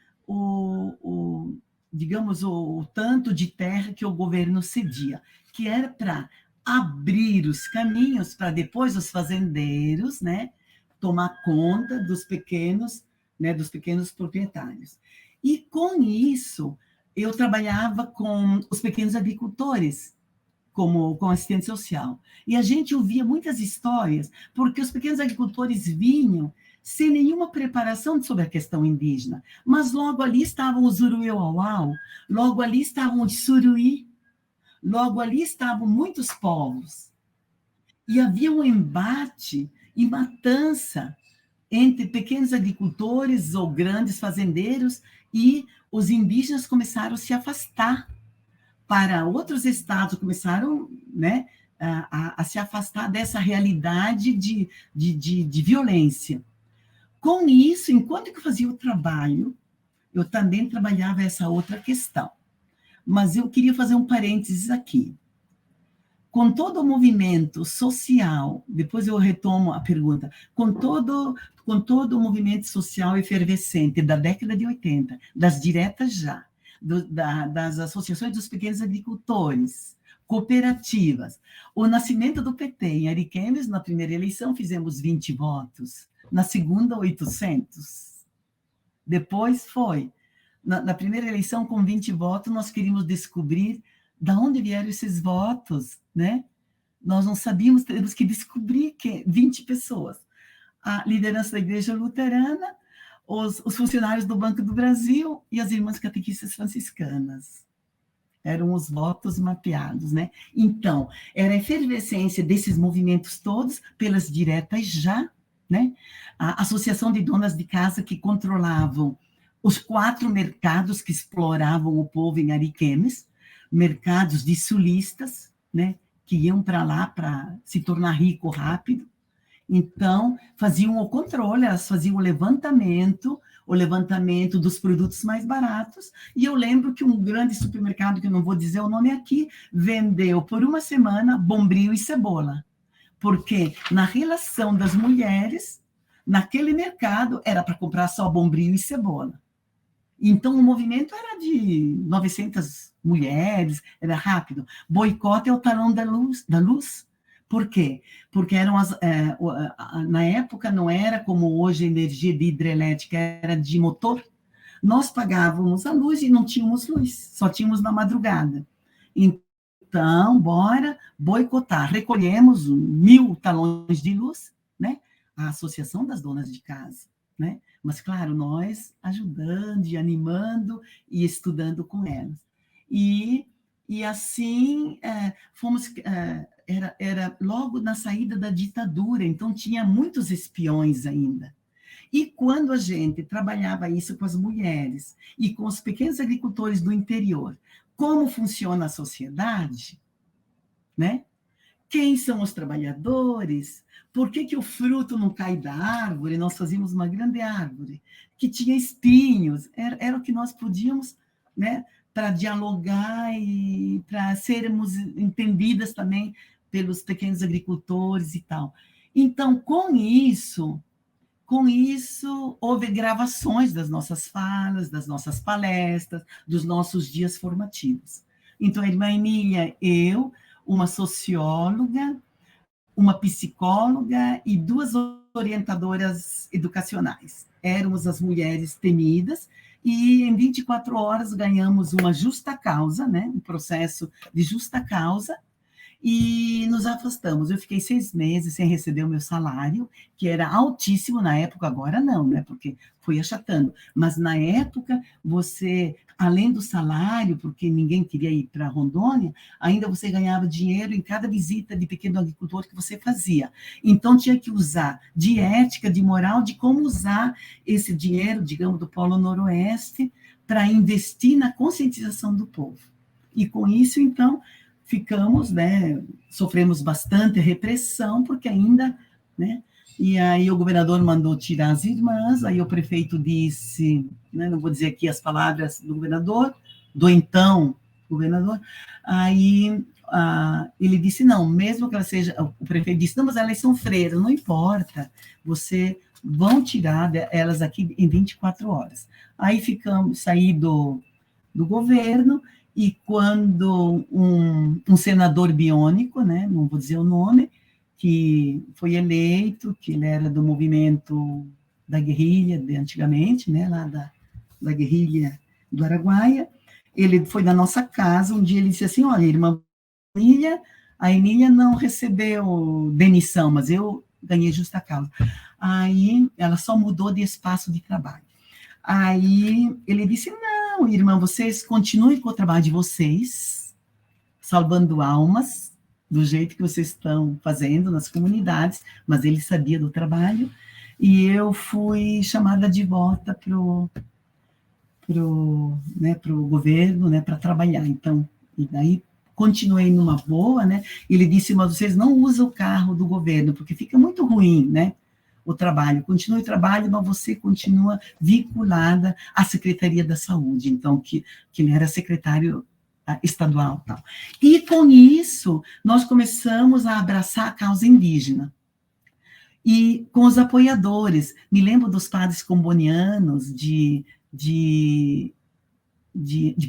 digamos, o tanto de terra que o governo cedia, que era para abrir os caminhos para depois os fazendeiros, né, tomar conta dos pequenos, né, dos pequenos proprietários. E com isso, eu trabalhava com os pequenos agricultores, como assistente social. E a gente ouvia muitas histórias, porque os pequenos agricultores vinham sem nenhuma preparação sobre a questão indígena, mas logo ali estavam os Uruiauau, logo ali estavam os Suruí, logo ali estavam muitos povos. E havia um embate e matança entre pequenos agricultores ou grandes fazendeiros, e os indígenas começaram a se afastar para outros estados, começaram, né, a se afastar dessa realidade de violência. Com isso, enquanto eu fazia o trabalho, eu também trabalhava essa outra questão. Mas eu queria fazer um parênteses aqui. Com todo o movimento social, depois eu retomo a pergunta, com todo o movimento social efervescente da década de 80, das diretas já, das associações dos pequenos agricultores, cooperativas, o nascimento do PT em Ariquemes, na primeira eleição fizemos 20 votos, na segunda 800, depois foi, na primeira eleição com 20 votos, nós queríamos descobrir de onde vieram esses votos, né? Nós não sabíamos, temos que descobrir que 20 pessoas, a liderança da Igreja Luterana, os funcionários do Banco do Brasil e as irmãs catequistas franciscanas. Eram os votos mapeados, né? Então, era a efervescência desses movimentos todos, pelas diretas já, né? A Associação de Donas de Casa que controlavam os 4 mercados que exploravam o povo em Ariquemes, mercados de sulistas, né? Que iam para lá para se tornar rico rápido. Então, faziam o controle, elas faziam o levantamento dos produtos mais baratos, e eu lembro que um grande supermercado, que eu não vou dizer o nome aqui, vendeu por uma semana bombril e cebola, porque na relação das mulheres, naquele mercado, era para comprar só bombril e cebola. Então, o movimento era de 900 mulheres, era rápido. Boicote é o talão da luz. Por quê? Porque eram na época não era como hoje a energia de hidrelétrica, era de motor. Nós pagávamos a luz e não tínhamos luz, só tínhamos na madrugada. Então, bora boicotar. Recolhemos 1000 talões de luz, né? A Associação das Donas de Casa, né? Mas, claro, nós ajudando e animando e estudando com elas. E assim, fomos... Era logo na saída da ditadura, então tinha muitos espiões ainda. E quando a gente trabalhava isso com as mulheres e com os pequenos agricultores do interior, como funciona a sociedade, né? Quem são os trabalhadores? Por que o fruto não cai da árvore? Nós fazíamos uma grande árvore que tinha espinhos, era o que nós podíamos, né, para dialogar e para sermos entendidas também pelos pequenos agricultores e tal. Então, com isso, houve gravações das nossas falas, das nossas palestras, dos nossos dias formativos. Então, a irmã Emília, eu, uma socióloga, uma psicóloga e 2 orientadoras educacionais. Éramos as mulheres temidas, e em 24 horas ganhamos uma justa causa, né? Um processo de justa causa, e nos afastamos. Eu fiquei 6 meses sem receber o meu salário, que era altíssimo na época, agora não, né? Porque foi achatando. Mas na época, você, além do salário, porque ninguém queria ir para Rondônia, ainda você ganhava dinheiro em cada visita de pequeno agricultor que você fazia. Então, tinha que usar de ética, de moral, de como usar esse dinheiro, digamos, do Polo Noroeste, para investir na conscientização do povo. E com isso, então, ficamos, né, sofremos bastante repressão, porque ainda, né, e aí o governador mandou tirar as irmãs, aí o prefeito disse, né, não vou dizer aqui as palavras do governador, do então governador, aí ele disse, não, mesmo que ela seja, o prefeito disse, não, mas elas são freiras, não importa, você vão tirar elas aqui em 24 horas. Aí saí do governo, e quando um senador biônico, né, não vou dizer o nome, que foi eleito, que ele era do movimento da guerrilha de antigamente, né, lá da guerrilha do Araguaia, ele foi na nossa casa, um dia ele disse assim, olha, irmã a Emília não recebeu demissão, mas eu ganhei justa causa. Aí ela só mudou de espaço de trabalho. Aí ele disse, não, irmã, vocês continuem com o trabalho de vocês, salvando almas, do jeito que vocês estão fazendo nas comunidades, mas ele sabia do trabalho, e eu fui chamada de volta pro governo, né, para trabalhar. Então, e daí continuei numa boa, né? Ele disse, mas vocês não usam o carro do governo, porque fica muito ruim, né? O trabalho, continue o trabalho, mas você continua vinculada à Secretaria da Saúde, então, que ele era secretário estadual. Tal. E, com isso, nós começamos a abraçar a causa indígena. E com os apoiadores, me lembro dos padres combonianos de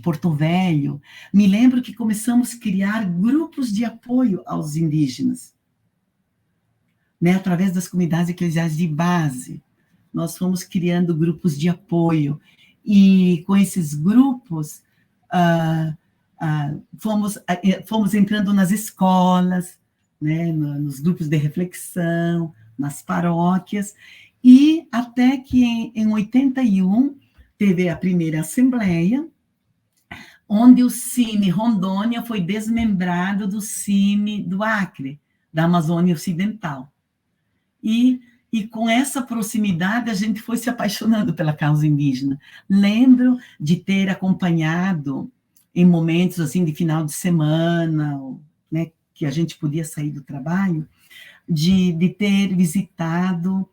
Porto Velho, me lembro que começamos a criar grupos de apoio aos indígenas, né, através das comunidades eclesiais de base, nós fomos criando grupos de apoio, e com esses grupos, fomos entrando nas escolas, né, nos grupos de reflexão, nas paróquias, e até que em 81, teve a primeira assembleia, onde o CIMI Rondônia foi desmembrado do CIMI do Acre, da Amazônia Ocidental. E com essa proximidade, a gente foi se apaixonando pela causa indígena. Lembro de ter acompanhado, em momentos assim de final de semana, né, que a gente podia sair do trabalho, de ter visitado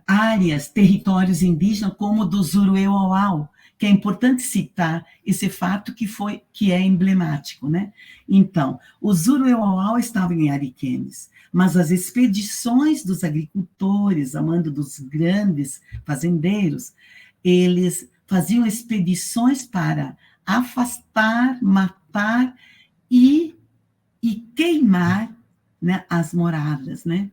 áreas, territórios indígenas, como o do Zurueu-Auau, que é importante citar esse fato que é emblemático, né? Então, o Zurueu-Auau estava em Ariquemes, mas as expedições dos agricultores, a mando dos grandes fazendeiros, eles faziam expedições para afastar, matar e queimar, né, as moradas, né?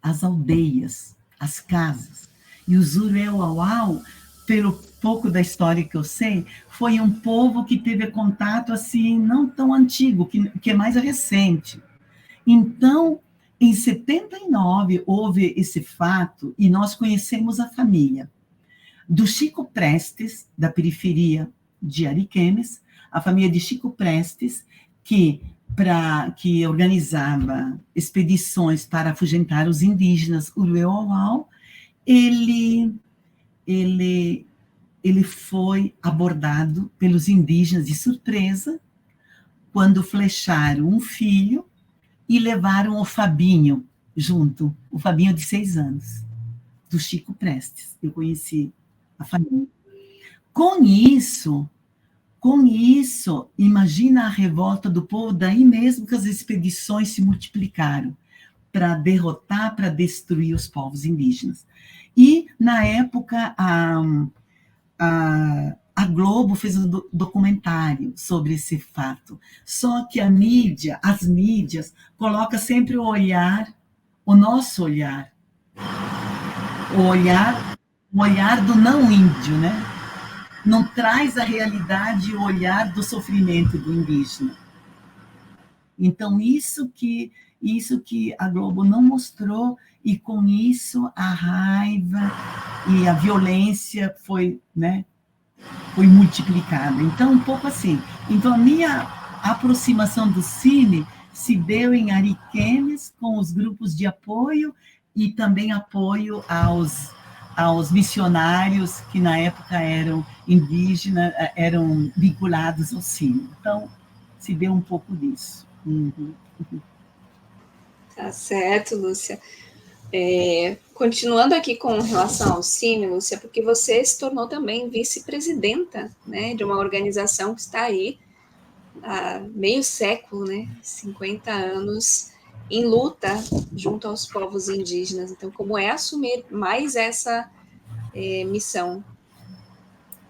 As aldeias, as casas. E o Zurueu-Auau, pelo pouco da história que eu sei, foi um povo que teve contato assim, não tão antigo, que é mais recente. Então, em 79, houve esse fato, e nós conhecemos a família do Chico Prestes, da periferia de Ariquemes, a família de Chico Prestes, que organizava expedições para afugentar os indígenas Urueu-Auau, ele foi abordado pelos indígenas de surpresa, quando flecharam um filho e levaram o Fabinho junto, o Fabinho de 6 anos, do Chico Prestes. Eu conheci a família. Com isso, imagina a revolta do povo, daí mesmo que as expedições se multiplicaram para derrotar, para destruir os povos indígenas. E, na época, a Globo fez um documentário sobre esse fato, só que as mídias, colocam sempre o nosso olhar, o olhar do não índio, né? Não traz a realidade e o olhar do sofrimento do indígena. Então, isso que a Globo não mostrou, e com isso a raiva e a violência foi, né, foi multiplicada. Então, um pouco assim. Então, a minha aproximação do cine se deu em Ariquemes, com os grupos de apoio e também apoio aos missionários que na época eram indígenas, eram vinculados ao cine. Então, se deu um pouco disso. Uhum. Tá certo, Lúcia. Continuando aqui com relação ao cine, Lúcia, porque você se tornou também vice-presidenta, né, de uma organização que está aí há meio século, né, 50 anos, em luta junto aos povos indígenas. Então, como é assumir mais essa missão?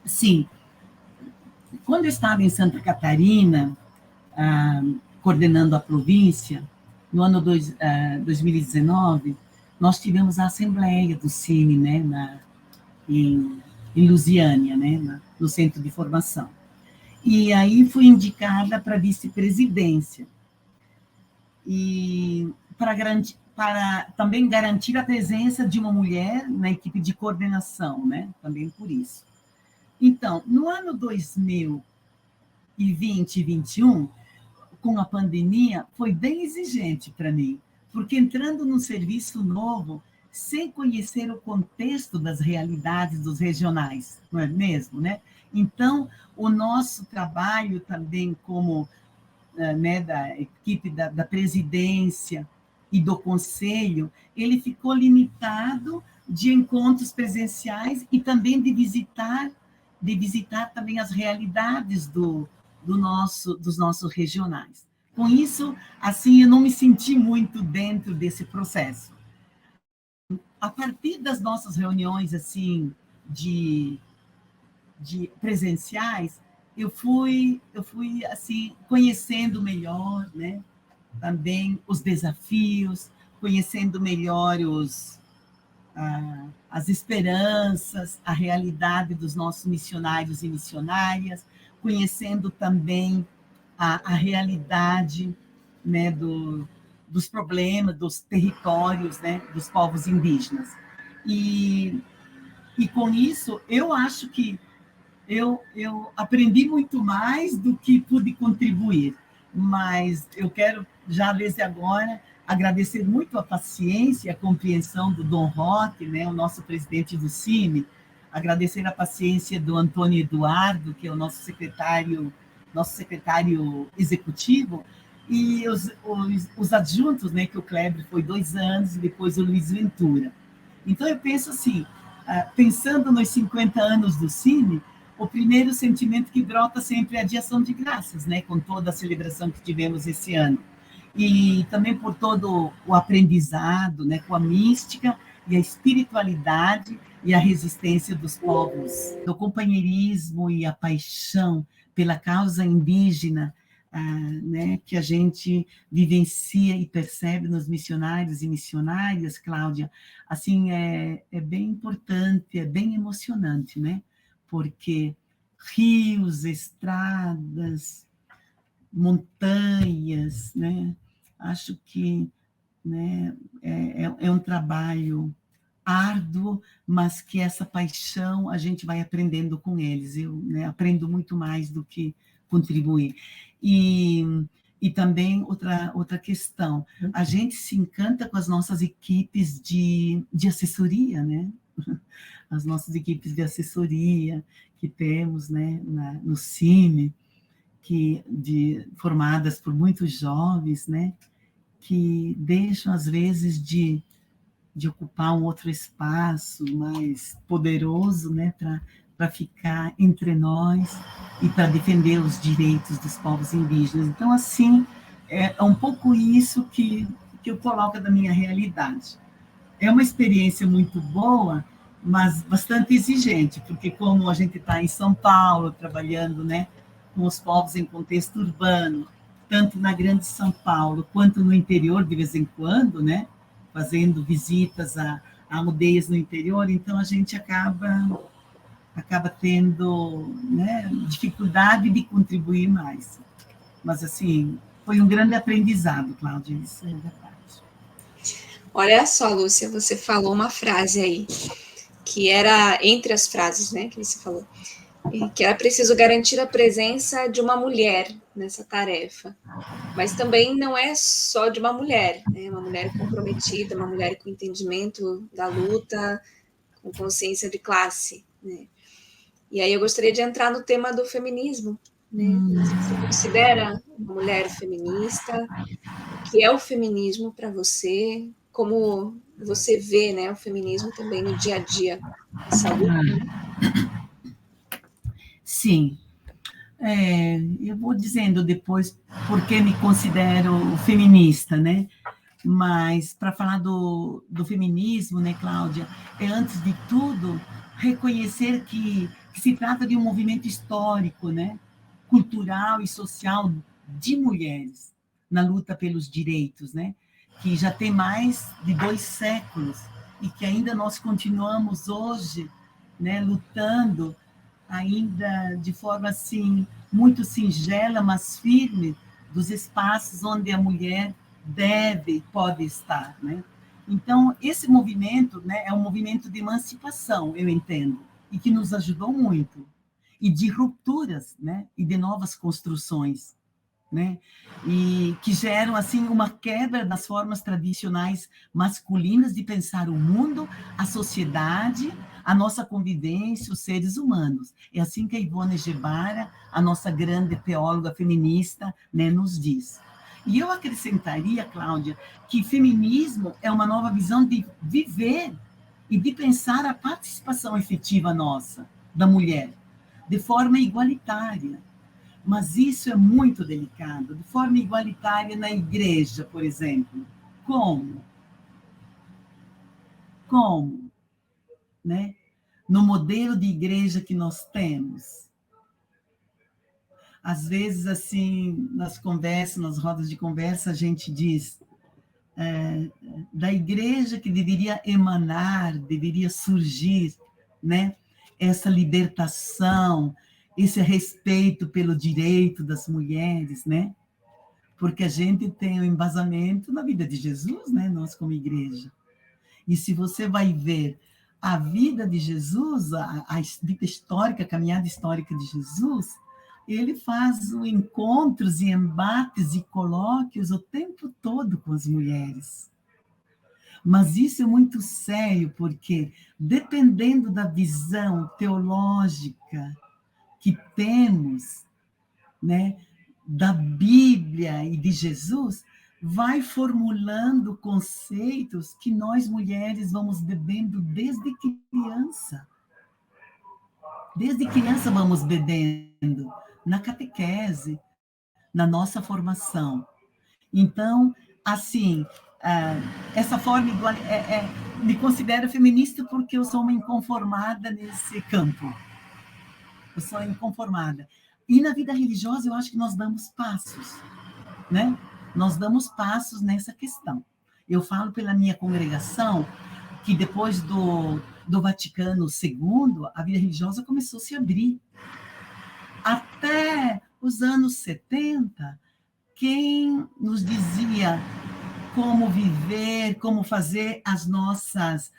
Sim. Quando eu estava em Santa Catarina, coordenando a província, no ano 2019, nós tivemos a Assembleia do Cine, né, em Lusiânia, né, no Centro de Formação. E aí fui indicada para a vice-presidência. E para também garantir a presença de uma mulher na equipe de coordenação, né, também por isso. Então, no ano 2020 e 2021, com a pandemia, foi bem exigente para mim, porque entrando num serviço novo, sem conhecer o contexto das realidades dos regionais, não é mesmo, né? Então, o nosso trabalho também como, né, da equipe da presidência e do conselho, ele ficou limitado de encontros presenciais e também de visitar também as realidades dos nossos regionais. Com isso, assim, eu não me senti muito dentro desse processo. A partir das nossas reuniões, assim, de presenciais, eu fui assim, conhecendo melhor, né, também os desafios, conhecendo melhor as esperanças, a realidade dos nossos missionários e missionárias, conhecendo também a realidade, né, dos problemas, dos territórios, né, dos povos indígenas. E com isso, eu acho que eu aprendi muito mais do que pude contribuir, mas eu quero, já desde agora, agradecer muito a paciência e a compreensão do Dom Roque, né, o nosso presidente do Cine, agradecer a paciência do Antônio Eduardo, que é o nosso secretário executivo, e os adjuntos, né, que o Kleber foi 2 anos, e depois o Luiz Ventura. Então, eu penso assim, pensando nos 50 anos do Cine, o primeiro sentimento que brota sempre é a de ação de graças, né, com toda a celebração que tivemos esse ano. E também por todo o aprendizado, né, com a mística e a espiritualidade e a resistência dos povos, do companheirismo e a paixão pela causa indígena, né, que a gente vivencia e percebe nos missionários e missionárias, Cláudia, assim, é bem importante, é bem emocionante, né? Porque rios, estradas, montanhas, né? Acho que, né, é um trabalho árduo, mas que essa paixão a gente vai aprendendo com eles. Eu, né, aprendo muito mais do que contribuir. E também outra questão, a gente se encanta com as nossas equipes de assessoria, né? As nossas equipes de assessoria que temos, né, no Cine, formadas por muitos jovens, né, que deixam, às vezes, de ocupar um outro espaço mais poderoso, né, para ficar entre nós e para defender os direitos dos povos indígenas. Então, assim, é um pouco isso que eu coloco da minha realidade. É uma experiência muito boa, mas bastante exigente, porque como a gente está em São Paulo, trabalhando, né, com os povos em contexto urbano, tanto na Grande São Paulo, quanto no interior, de vez em quando, né, fazendo visitas a aldeias no interior, então a gente acaba tendo, né, dificuldade de contribuir mais. Mas, assim, foi um grande aprendizado, Cláudia, isso é verdade. Olha só, Lúcia, você falou uma frase aí, que era entre as frases, né, que você falou, que era preciso garantir a presença de uma mulher nessa tarefa. Mas também não é só de uma mulher, né? Uma mulher comprometida, uma mulher com entendimento da luta, com consciência de classe, né? E aí eu gostaria de entrar no tema do feminismo, né? Você se considera uma mulher feminista? O que é o feminismo para você? Como você vê, né, o feminismo também no dia a dia, essa luta, né? Sim, eu vou dizendo depois porque me considero feminista, né? Mas para falar do feminismo, né, Cláudia, antes de tudo reconhecer que se trata de um movimento histórico, né, cultural e social de mulheres na luta pelos direitos, né, que já tem mais de 2 séculos e que ainda nós continuamos hoje, né, lutando ainda de forma assim muito singela, mas firme, dos espaços onde a mulher deve, pode estar, né? Então, esse movimento, né, é um movimento de emancipação, eu entendo, e que nos ajudou muito, e de rupturas, né, e de novas construções, né, e que geram, assim, uma quebra das formas tradicionais masculinas de pensar o mundo, a sociedade, a nossa convivência, os seres humanos. É assim que a Ivone Gebara, a nossa grande teóloga feminista, né, nos diz. E eu acrescentaria, Cláudia, que feminismo é uma nova visão de viver e de pensar a participação efetiva nossa, da mulher, de forma igualitária. Mas isso é muito delicado, de forma igualitária na igreja, por exemplo. Como? Como? Né? No modelo de igreja que nós temos. Às vezes, assim, nas conversas, nas rodas de conversa, a gente diz da igreja que deveria emanar, deveria surgir, né? Essa libertação, esse respeito pelo direito das mulheres, né? Porque a gente tem o embasamento na vida de Jesus, né? Nós como igreja. E se você vai ver a vida de Jesus, a vida histórica, a caminhada histórica de Jesus, ele faz encontros e embates e colóquios o tempo todo com as mulheres. Mas isso é muito sério, porque dependendo da visão teológica que temos, né, da Bíblia e de Jesus, vai formulando conceitos que nós mulheres vamos bebendo desde criança. Desde criança vamos bebendo na catequese, na nossa formação. Então, assim, essa forma igual, me considero feminista porque eu sou uma inconformada nesse campo. Eu sou inconformada. E na vida religiosa, eu acho que nós damos passos, né? Nós damos passos nessa questão. Eu falo pela minha congregação que depois do Vaticano II, a vida religiosa começou a se abrir. Até os anos 70, quem nos dizia como viver, como fazer as nossas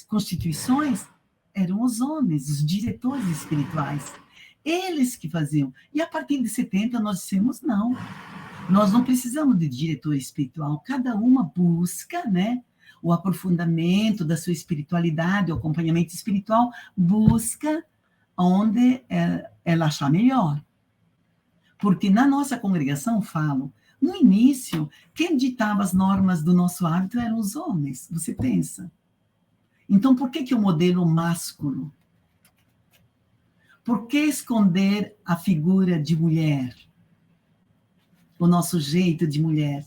constituições eram os homens, os diretores espirituais. Eles que faziam. E a partir de 70 nós dissemos não. Nós não precisamos de diretor espiritual, cada uma busca, né, o aprofundamento da sua espiritualidade, o acompanhamento espiritual, busca onde ela achar melhor. Porque na nossa congregação, falo, no início, quem ditava as normas do nosso hábito eram os homens, você pensa. Então, por que o modelo másculo? Por que esconder a figura de mulher? O nosso jeito de mulher?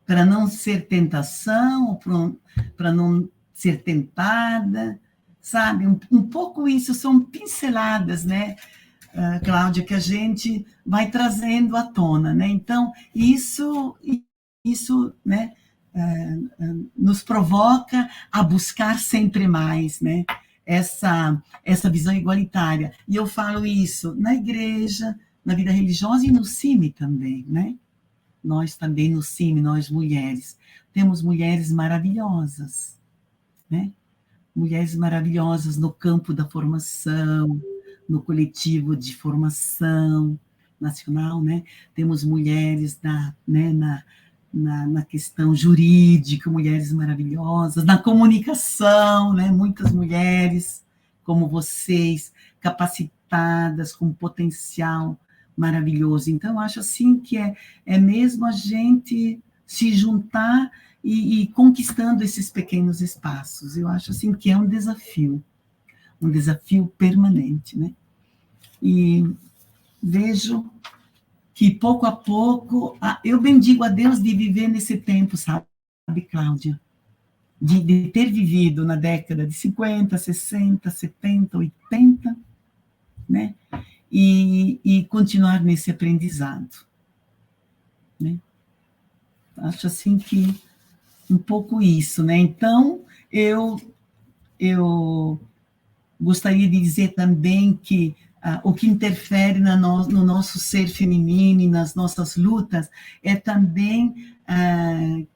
Para não ser tentação, para não ser tentada, sabe? Um pouco isso, são pinceladas, né, Cláudia, que a gente vai trazendo à tona, né? Então, isso né, nos provoca a buscar sempre mais, né? Essa visão igualitária. E eu falo isso na igreja, na vida religiosa e no CIMI também, né? Nós também no CIMI, nós mulheres, temos mulheres maravilhosas, né? Mulheres maravilhosas no campo da formação, no coletivo de formação nacional, né? Temos mulheres na questão jurídica, mulheres maravilhosas, na comunicação, né? Muitas mulheres como vocês, capacitadas, com potencial maravilhoso. Então, eu acho assim que é mesmo a gente se juntar e conquistando esses pequenos espaços. Eu acho assim que é um desafio permanente, né? E vejo que pouco a pouco, eu bendigo a Deus de viver nesse tempo, sabe, Cláudia? De ter vivido na década de 50, 60, 70, 80, né? E continuar nesse aprendizado, né? Acho assim que um pouco isso, né? Então, eu gostaria de dizer também que o que interfere no nosso ser feminino e nas nossas lutas é também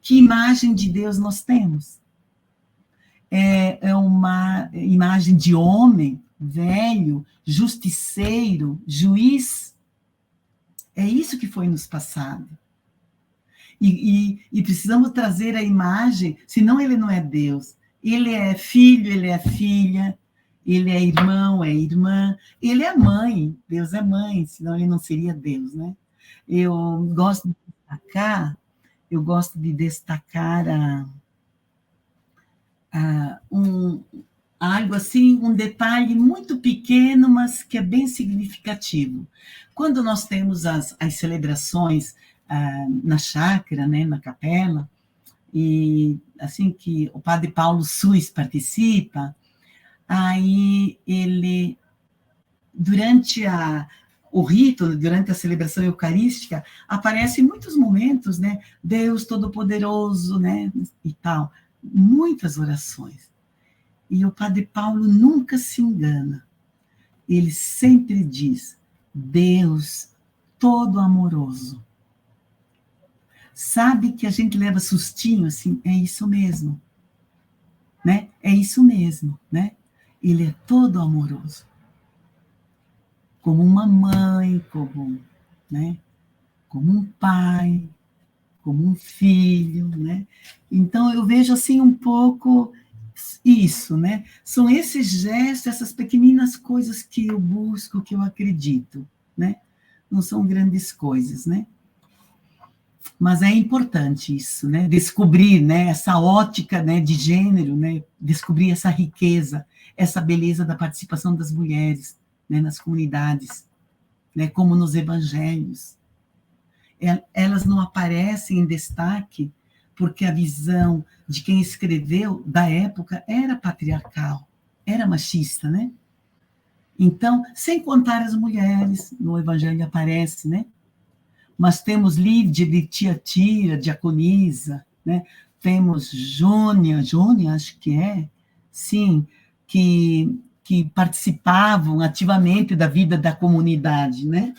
que imagem de Deus nós temos. É uma imagem de homem velho, justiceiro, juiz. É isso que foi nos passado. E precisamos trazer a imagem, senão ele não é Deus. Ele é filho, ele é filha, ele é irmão, é irmã, ele é mãe, Deus é mãe, senão ele não seria Deus, né? Eu gosto de destacar algo assim, um detalhe muito pequeno, mas que é bem significativo. Quando nós temos as celebrações na chácara, né, na capela, e assim que o padre Paulo Suis participa, aí ele, durante o rito, durante a celebração eucarística, aparece em muitos momentos, né, Deus Todo-Poderoso, né, e tal, muitas orações. E o padre Paulo nunca se engana. Ele sempre diz, Deus todo amoroso. Sabe que a gente leva sustinho assim? É isso mesmo. Né? É isso mesmo, né? Ele é todo amoroso. Como uma mãe, né? Como um pai, como um filho, né? Então, eu vejo assim um pouco isso, né? São esses gestos, essas pequeninas coisas que eu busco, que eu acredito, né? Não são grandes coisas, né? Mas é importante isso, né? Descobrir, né, essa ótica, né, de gênero, né? Descobrir essa riqueza, essa beleza da participação das mulheres, né, nas comunidades, né, como nos evangelhos. Elas não aparecem em destaque porque a visão de quem escreveu da época era patriarcal, era machista, né? Então, sem contar as mulheres, no evangelho aparece, né? Mas temos Lídia de Tiatira, diaconisa, né? Temos Jônia, acho que sim, que participavam ativamente da vida da comunidade, né?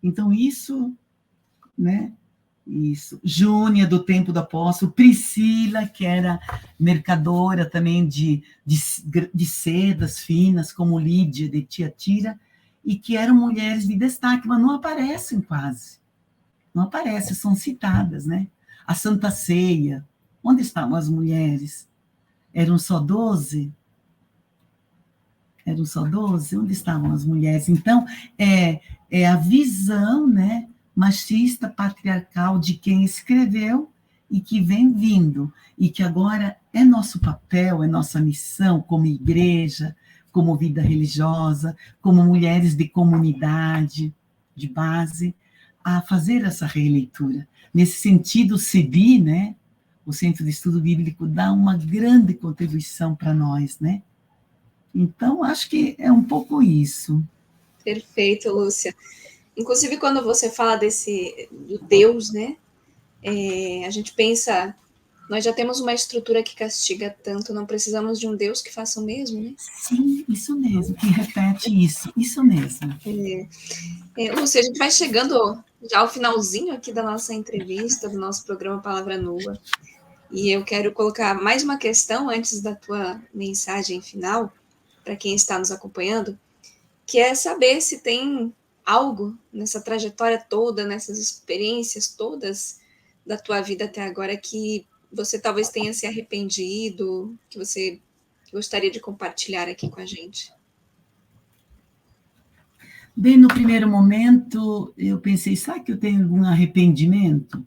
Então, isso, né? Isso. Júnia, do tempo do apóstolo, Priscila, que era mercadora também de sedas finas, como Lídia de Tiatira, e que eram mulheres de destaque, mas não aparecem quase. Não aparecem, são citadas, né? A Santa Ceia, onde estavam as mulheres? Eram só 12? Eram só 12? Onde estavam as mulheres? Então, é a visão, né, machista, patriarcal de quem escreveu e que vem vindo, e que agora é nosso papel, é nossa missão como igreja, como vida religiosa, como mulheres de comunidade, de base, a fazer essa releitura. Nesse sentido, o CEBI, né, o Centro de Estudo Bíblico, dá uma grande contribuição para nós, né? Então, acho que é um pouco isso. Perfeito, Lúcia. Inclusive, quando você fala do Deus, né? A gente pensa Nós já temos uma estrutura que castiga tanto, não precisamos de um Deus que faça o mesmo, né? Sim, isso mesmo, que repete isso mesmo. Lúcia, a gente vai chegando já ao finalzinho aqui da nossa entrevista, do nosso programa Palavra Nua, e eu quero colocar mais uma questão antes da tua mensagem final, para quem está nos acompanhando, que é saber se tem algo nessa trajetória toda, nessas experiências todas da tua vida até agora que você talvez tenha se arrependido, que você gostaria de compartilhar aqui com a gente. Bem, no primeiro momento, eu pensei, será que eu tenho algum arrependimento?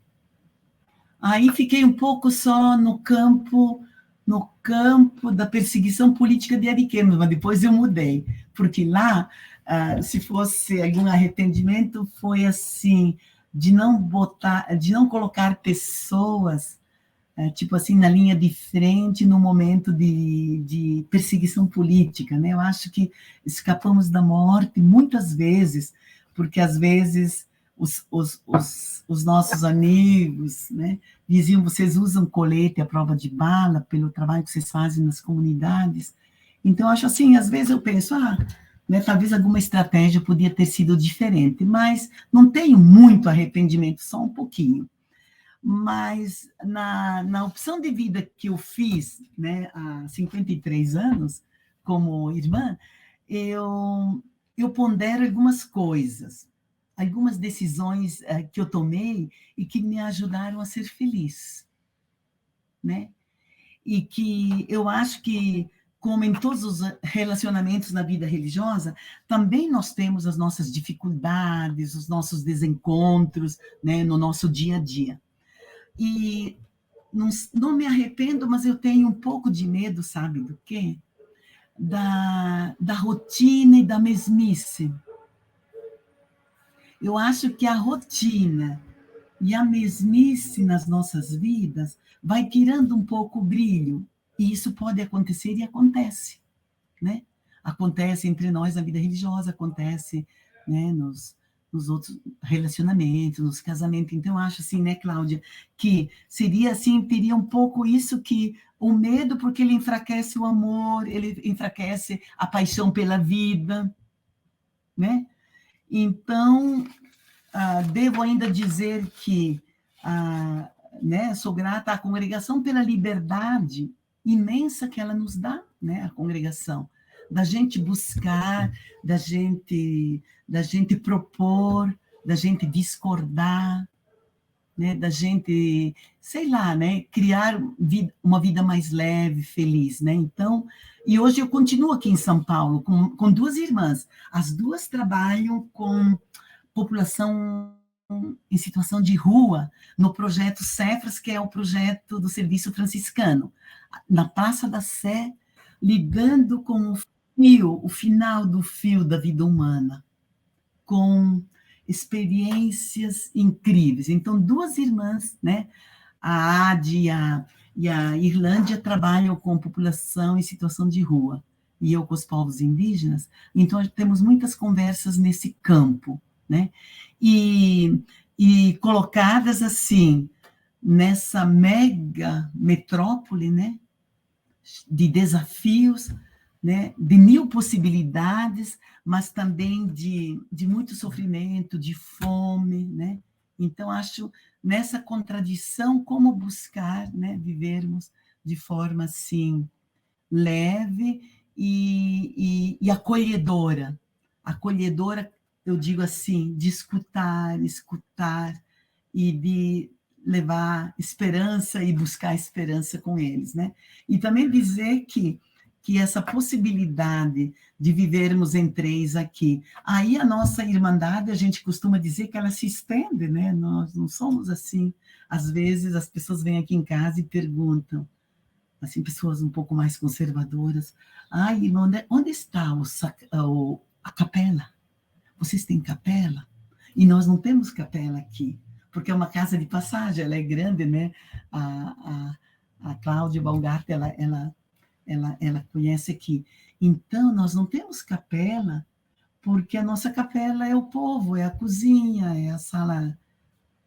Aí fiquei um pouco só no campo da perseguição política de Ariquemes, mas depois eu mudei, porque lá, se fosse algum arrependimento, foi assim, de não colocar pessoas, tipo assim, na linha de frente no momento de perseguição política, né? Eu acho que escapamos da morte muitas vezes, porque às vezes os nossos amigos, né, diziam, vocês usam colete à prova de bala pelo trabalho que vocês fazem nas comunidades. Então, acho assim, às vezes eu penso, né, talvez alguma estratégia podia ter sido diferente, mas não tenho muito arrependimento, só um pouquinho. Mas na opção de vida que eu fiz, né, há 53 anos, como irmã, eu pondero algumas coisas, algumas decisões que eu tomei e que me ajudaram a ser feliz, né? E que eu acho que, como em todos os relacionamentos na vida religiosa, também nós temos as nossas dificuldades, os nossos desencontros, né, no nosso dia a dia. E não me arrependo, mas eu tenho um pouco de medo, sabe do quê? Da rotina e da mesmice. Eu acho que a rotina e a mesmice nas nossas vidas vai tirando um pouco o brilho. E isso pode acontecer e acontece, né? Acontece entre nós na vida religiosa, acontece, né, nos outros relacionamentos, nos casamentos. Então, eu acho assim, né, Cláudia, que seria assim, teria um pouco isso que o medo, porque ele enfraquece o amor, ele enfraquece a paixão pela vida, né? Então, devo ainda dizer que né, sou grata à congregação pela liberdade imensa que ela nos dá, né, a congregação, da gente buscar, da gente propor, da gente discordar, né, da gente, sei lá, né, criar uma vida mais leve, feliz, né? Então, e hoje eu continuo aqui em São Paulo com duas irmãs, as duas trabalham com população em situação de rua, no projeto Cefras, que é o projeto do Serviço Franciscano, na Praça da Sé, lidando com o final do fio da vida humana, com experiências incríveis. Então, duas irmãs, né, a Adi e a Irlândia, trabalham com população em situação de rua, e eu com os povos indígenas. Então, temos muitas conversas nesse campo, né? E colocadas assim, nessa mega metrópole, né, de desafios, né, de mil possibilidades, mas também de muito sofrimento, de fome, né? Então, acho nessa contradição como buscar, né, vivermos de forma assim leve e acolhedora. Acolhedora, eu digo assim, de escutar e de levar esperança e buscar esperança com eles, né? E também dizer que essa possibilidade de vivermos em três aqui, aí a nossa irmandade, a gente costuma dizer que ela se estende, né? Nós não somos assim. Às vezes as pessoas vêm aqui em casa e perguntam, assim, pessoas um pouco mais conservadoras, irmão, onde está a capela? Vocês têm capela? E nós não temos capela aqui, porque é uma casa de passagem, ela é grande, né? A Cláudia Baumgart, ela conhece aqui. Então, nós não temos capela, porque a nossa capela é o povo, é a cozinha, é a sala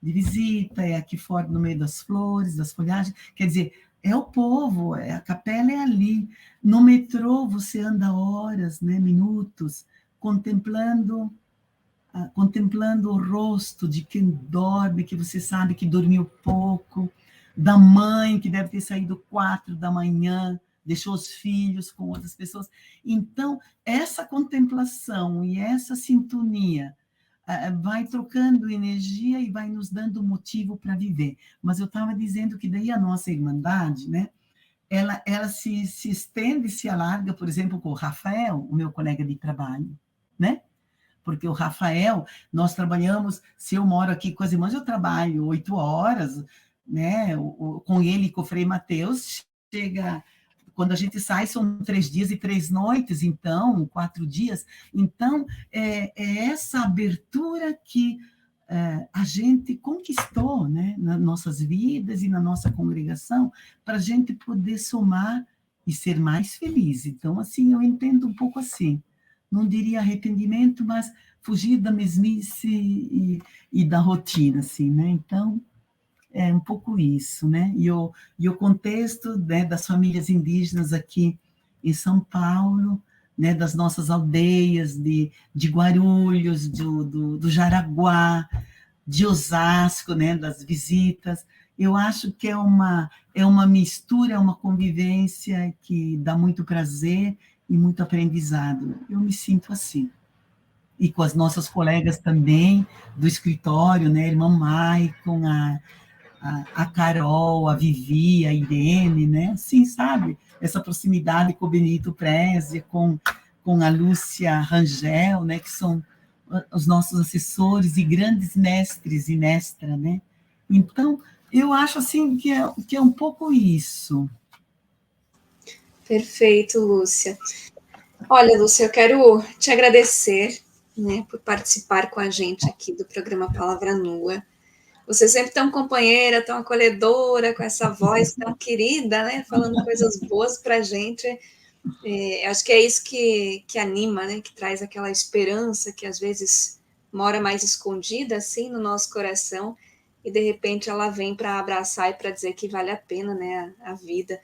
de visita, é aqui fora no meio das flores, das folhagens, quer dizer, é o povo, a capela é ali. No metrô você anda horas, né, minutos, contemplando o rosto de quem dorme, que você sabe que dormiu pouco, da mãe que deve ter saído 4 da manhã, deixou os filhos com outras pessoas. Então, essa contemplação e essa sintonia vai trocando energia e vai nos dando motivo para viver. Mas eu estava dizendo que daí a nossa irmandade, né, ela se estende, se alarga, por exemplo, com o Rafael, o meu colega de trabalho, né? Porque o Rafael, nós trabalhamos, se eu moro aqui com as irmãs, eu trabalho 8 horas, né? Com ele e com o Frei Mateus, chega, quando a gente sai, são 3 dias e 3 noites, então, 4 dias. Então, é essa abertura que a gente conquistou, né? Nas nossas vidas e na nossa congregação, para a gente poder somar e ser mais feliz. Então, assim, eu entendo um pouco assim. Não diria arrependimento, mas fugir da mesmice e da rotina, assim, né? Então, é um pouco isso, né? E o contexto, né, das famílias indígenas aqui em São Paulo, né, das nossas aldeias de Guarulhos, do Jaraguá, de Osasco, né, das visitas, eu acho que é uma mistura, é uma convivência que dá muito prazer e muito aprendizado. Eu me sinto assim. E com as nossas colegas também do escritório, né, a irmã Maicon, a Carol, a Vivi, a Irene, né? Assim, sabe? Essa proximidade com o Benito Preze, com a Lúcia Rangel, né? Que são os nossos assessores e grandes mestres e mestra, né? Então, eu acho assim que é um pouco isso. Perfeito, Lúcia. Olha, Lúcia, eu quero te agradecer, né, por participar com a gente aqui do programa Palavra Nua. Você sempre tão companheira, tão acolhedora, com essa voz tão querida, né? Falando coisas boas para a gente. Acho que é isso que anima, né? Que traz aquela esperança que às vezes mora mais escondida, assim, no nosso coração. E de repente ela vem para abraçar e para dizer que vale a pena, né? A vida.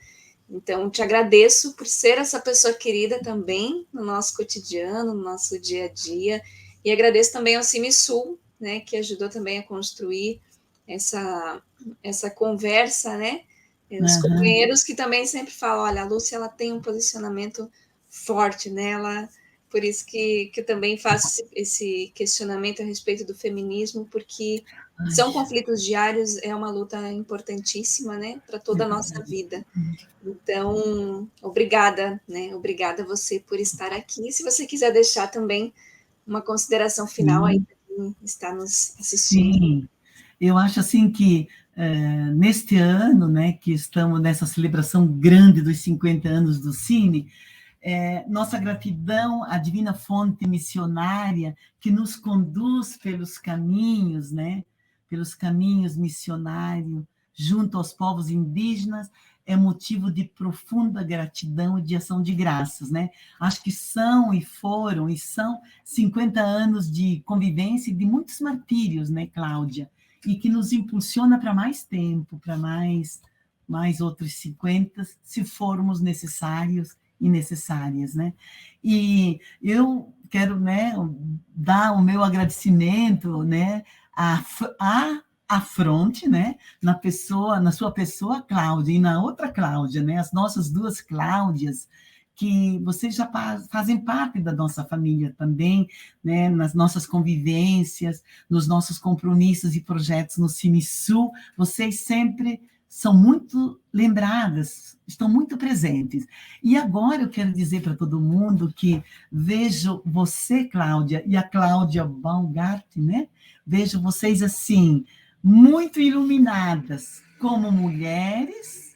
Então, te agradeço por ser essa pessoa querida também no nosso cotidiano, no nosso dia a dia. E agradeço também ao CimeSul, né? Que ajudou também a construir essa conversa, né? Os Uhum. companheiros que também sempre falam, olha, a Lúcia ela tem um posicionamento forte, né? Por isso que eu também faço esse questionamento a respeito do feminismo, porque são conflitos diários, é uma luta importantíssima, né? Para toda a nossa vida. Então, obrigada, né? Obrigada a você por estar aqui. Se você quiser deixar também uma consideração final aí para quem está nos assistindo. Sim, eu acho assim que neste ano, né, que estamos nessa celebração grande dos 50 anos do Cine, nossa gratidão à divina fonte missionária que nos conduz pelos caminhos, né, pelos caminhos missionários junto aos povos indígenas, é motivo de profunda gratidão e de ação de graças, né? Acho que são e foram e são 50 anos de convivência e de muitos martírios, né, Cláudia? E que nos impulsiona para mais tempo, para mais outros 50, se formos necessários e necessárias, né? E eu quero, né, dar o meu agradecimento, né, à fronte, né, na sua pessoa, Cláudia, e na outra Cláudia, né, as nossas duas Cláudias, que vocês já fazem parte da nossa família também, né, nas nossas convivências, nos nossos compromissos e projetos no CimeSul, vocês sempre são muito lembradas, estão muito presentes. E agora eu quero dizer para todo mundo que vejo você, Cláudia, e a Cláudia Baumgart, né? Vejo vocês assim, muito iluminadas como mulheres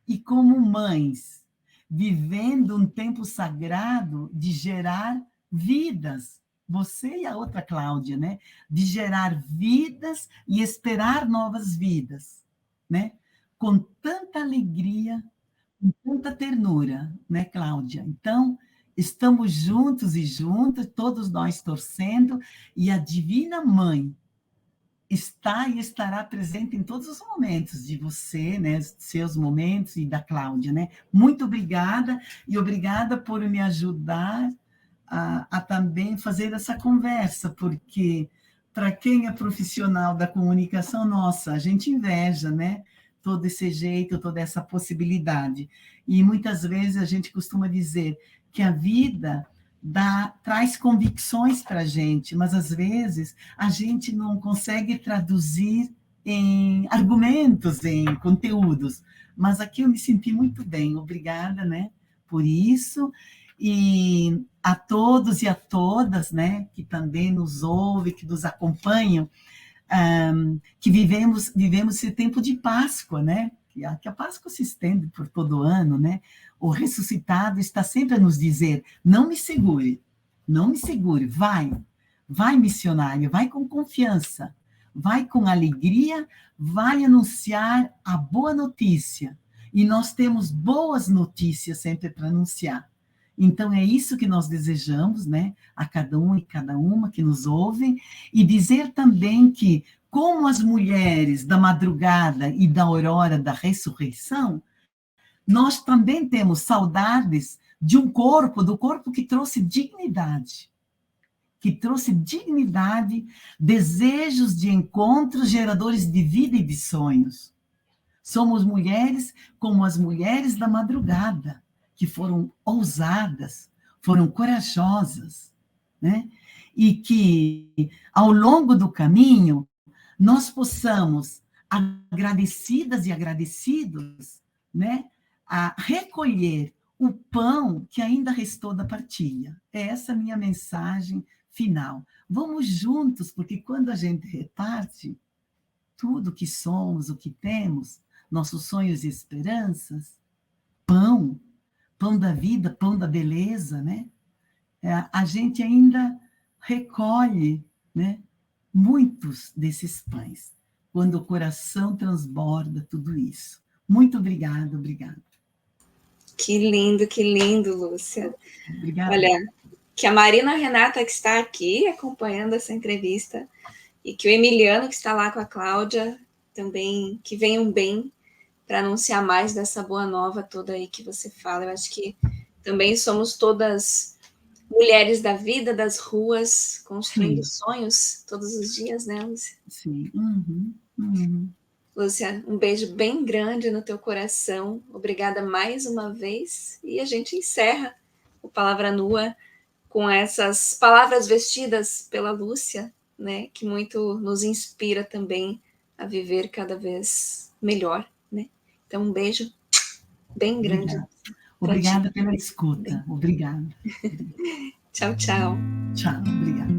e como mães, vivendo um tempo sagrado de gerar vidas. Você e a outra Cláudia, né? De gerar vidas e esperar novas vidas, né? Com tanta alegria, com tanta ternura, né, Cláudia? Então, estamos juntos e juntas, todos nós torcendo, e a Divina Mãe está e estará presente em todos os momentos de você, né, seus momentos e da Cláudia, né? Muito obrigada e obrigada por me ajudar a também fazer essa conversa, porque para quem é profissional da comunicação, nossa, a gente inveja, né? Todo esse jeito, toda essa possibilidade. E muitas vezes a gente costuma dizer que a vida traz convicções para a gente, mas às vezes a gente não consegue traduzir em argumentos, em conteúdos. Mas aqui eu me senti muito bem, obrigada, né, por isso. E a todos e a todas, né, que também nos ouvem, que nos acompanham, que vivemos esse tempo de Páscoa, né? Que a Páscoa se estende por todo o ano, né? O ressuscitado está sempre a nos dizer: não me segure, não me segure, vai missionário, vai com confiança, vai com alegria, vai anunciar a boa notícia. E nós temos boas notícias sempre para anunciar. Então, é isso que nós desejamos, né, a cada um e cada uma que nos ouvem, e dizer também que, como as mulheres da madrugada e da aurora da ressurreição, nós também temos saudades de um corpo, do corpo que trouxe dignidade, desejos de encontros geradores de vida e de sonhos. Somos mulheres como as mulheres da madrugada, que foram ousadas, foram corajosas, né? E que, ao longo do caminho, nós possamos, agradecidas e agradecidos, né, a recolher o pão que ainda restou da partilha. É essa a minha mensagem final. Vamos juntos, porque quando a gente reparte tudo que somos, o que temos, nossos sonhos e esperanças, pão da vida, pão da beleza, né? A gente ainda recolhe, né, muitos desses pães, quando o coração transborda tudo isso. Muito obrigada, obrigada. Que lindo, Lúcia. Obrigada. Olha, que a Marina Renata, que está aqui acompanhando essa entrevista, e que o Emiliano, que está lá com a Cláudia, também, que venham bem para anunciar mais dessa boa nova toda aí que você fala. Eu acho que também somos todas mulheres da vida, das ruas, construindo sonhos todos os dias, né, Lúcia? Sim. Uhum. Lúcia, um beijo bem grande no teu coração. Obrigada mais uma vez. E a gente encerra o Palavra Nua com essas palavras vestidas pela Lúcia, né, que muito nos inspira também a viver cada vez melhor, né? Então, um beijo bem grande. Obrigada pela escuta. Obrigada. Tchau, tchau. Tchau, obrigada.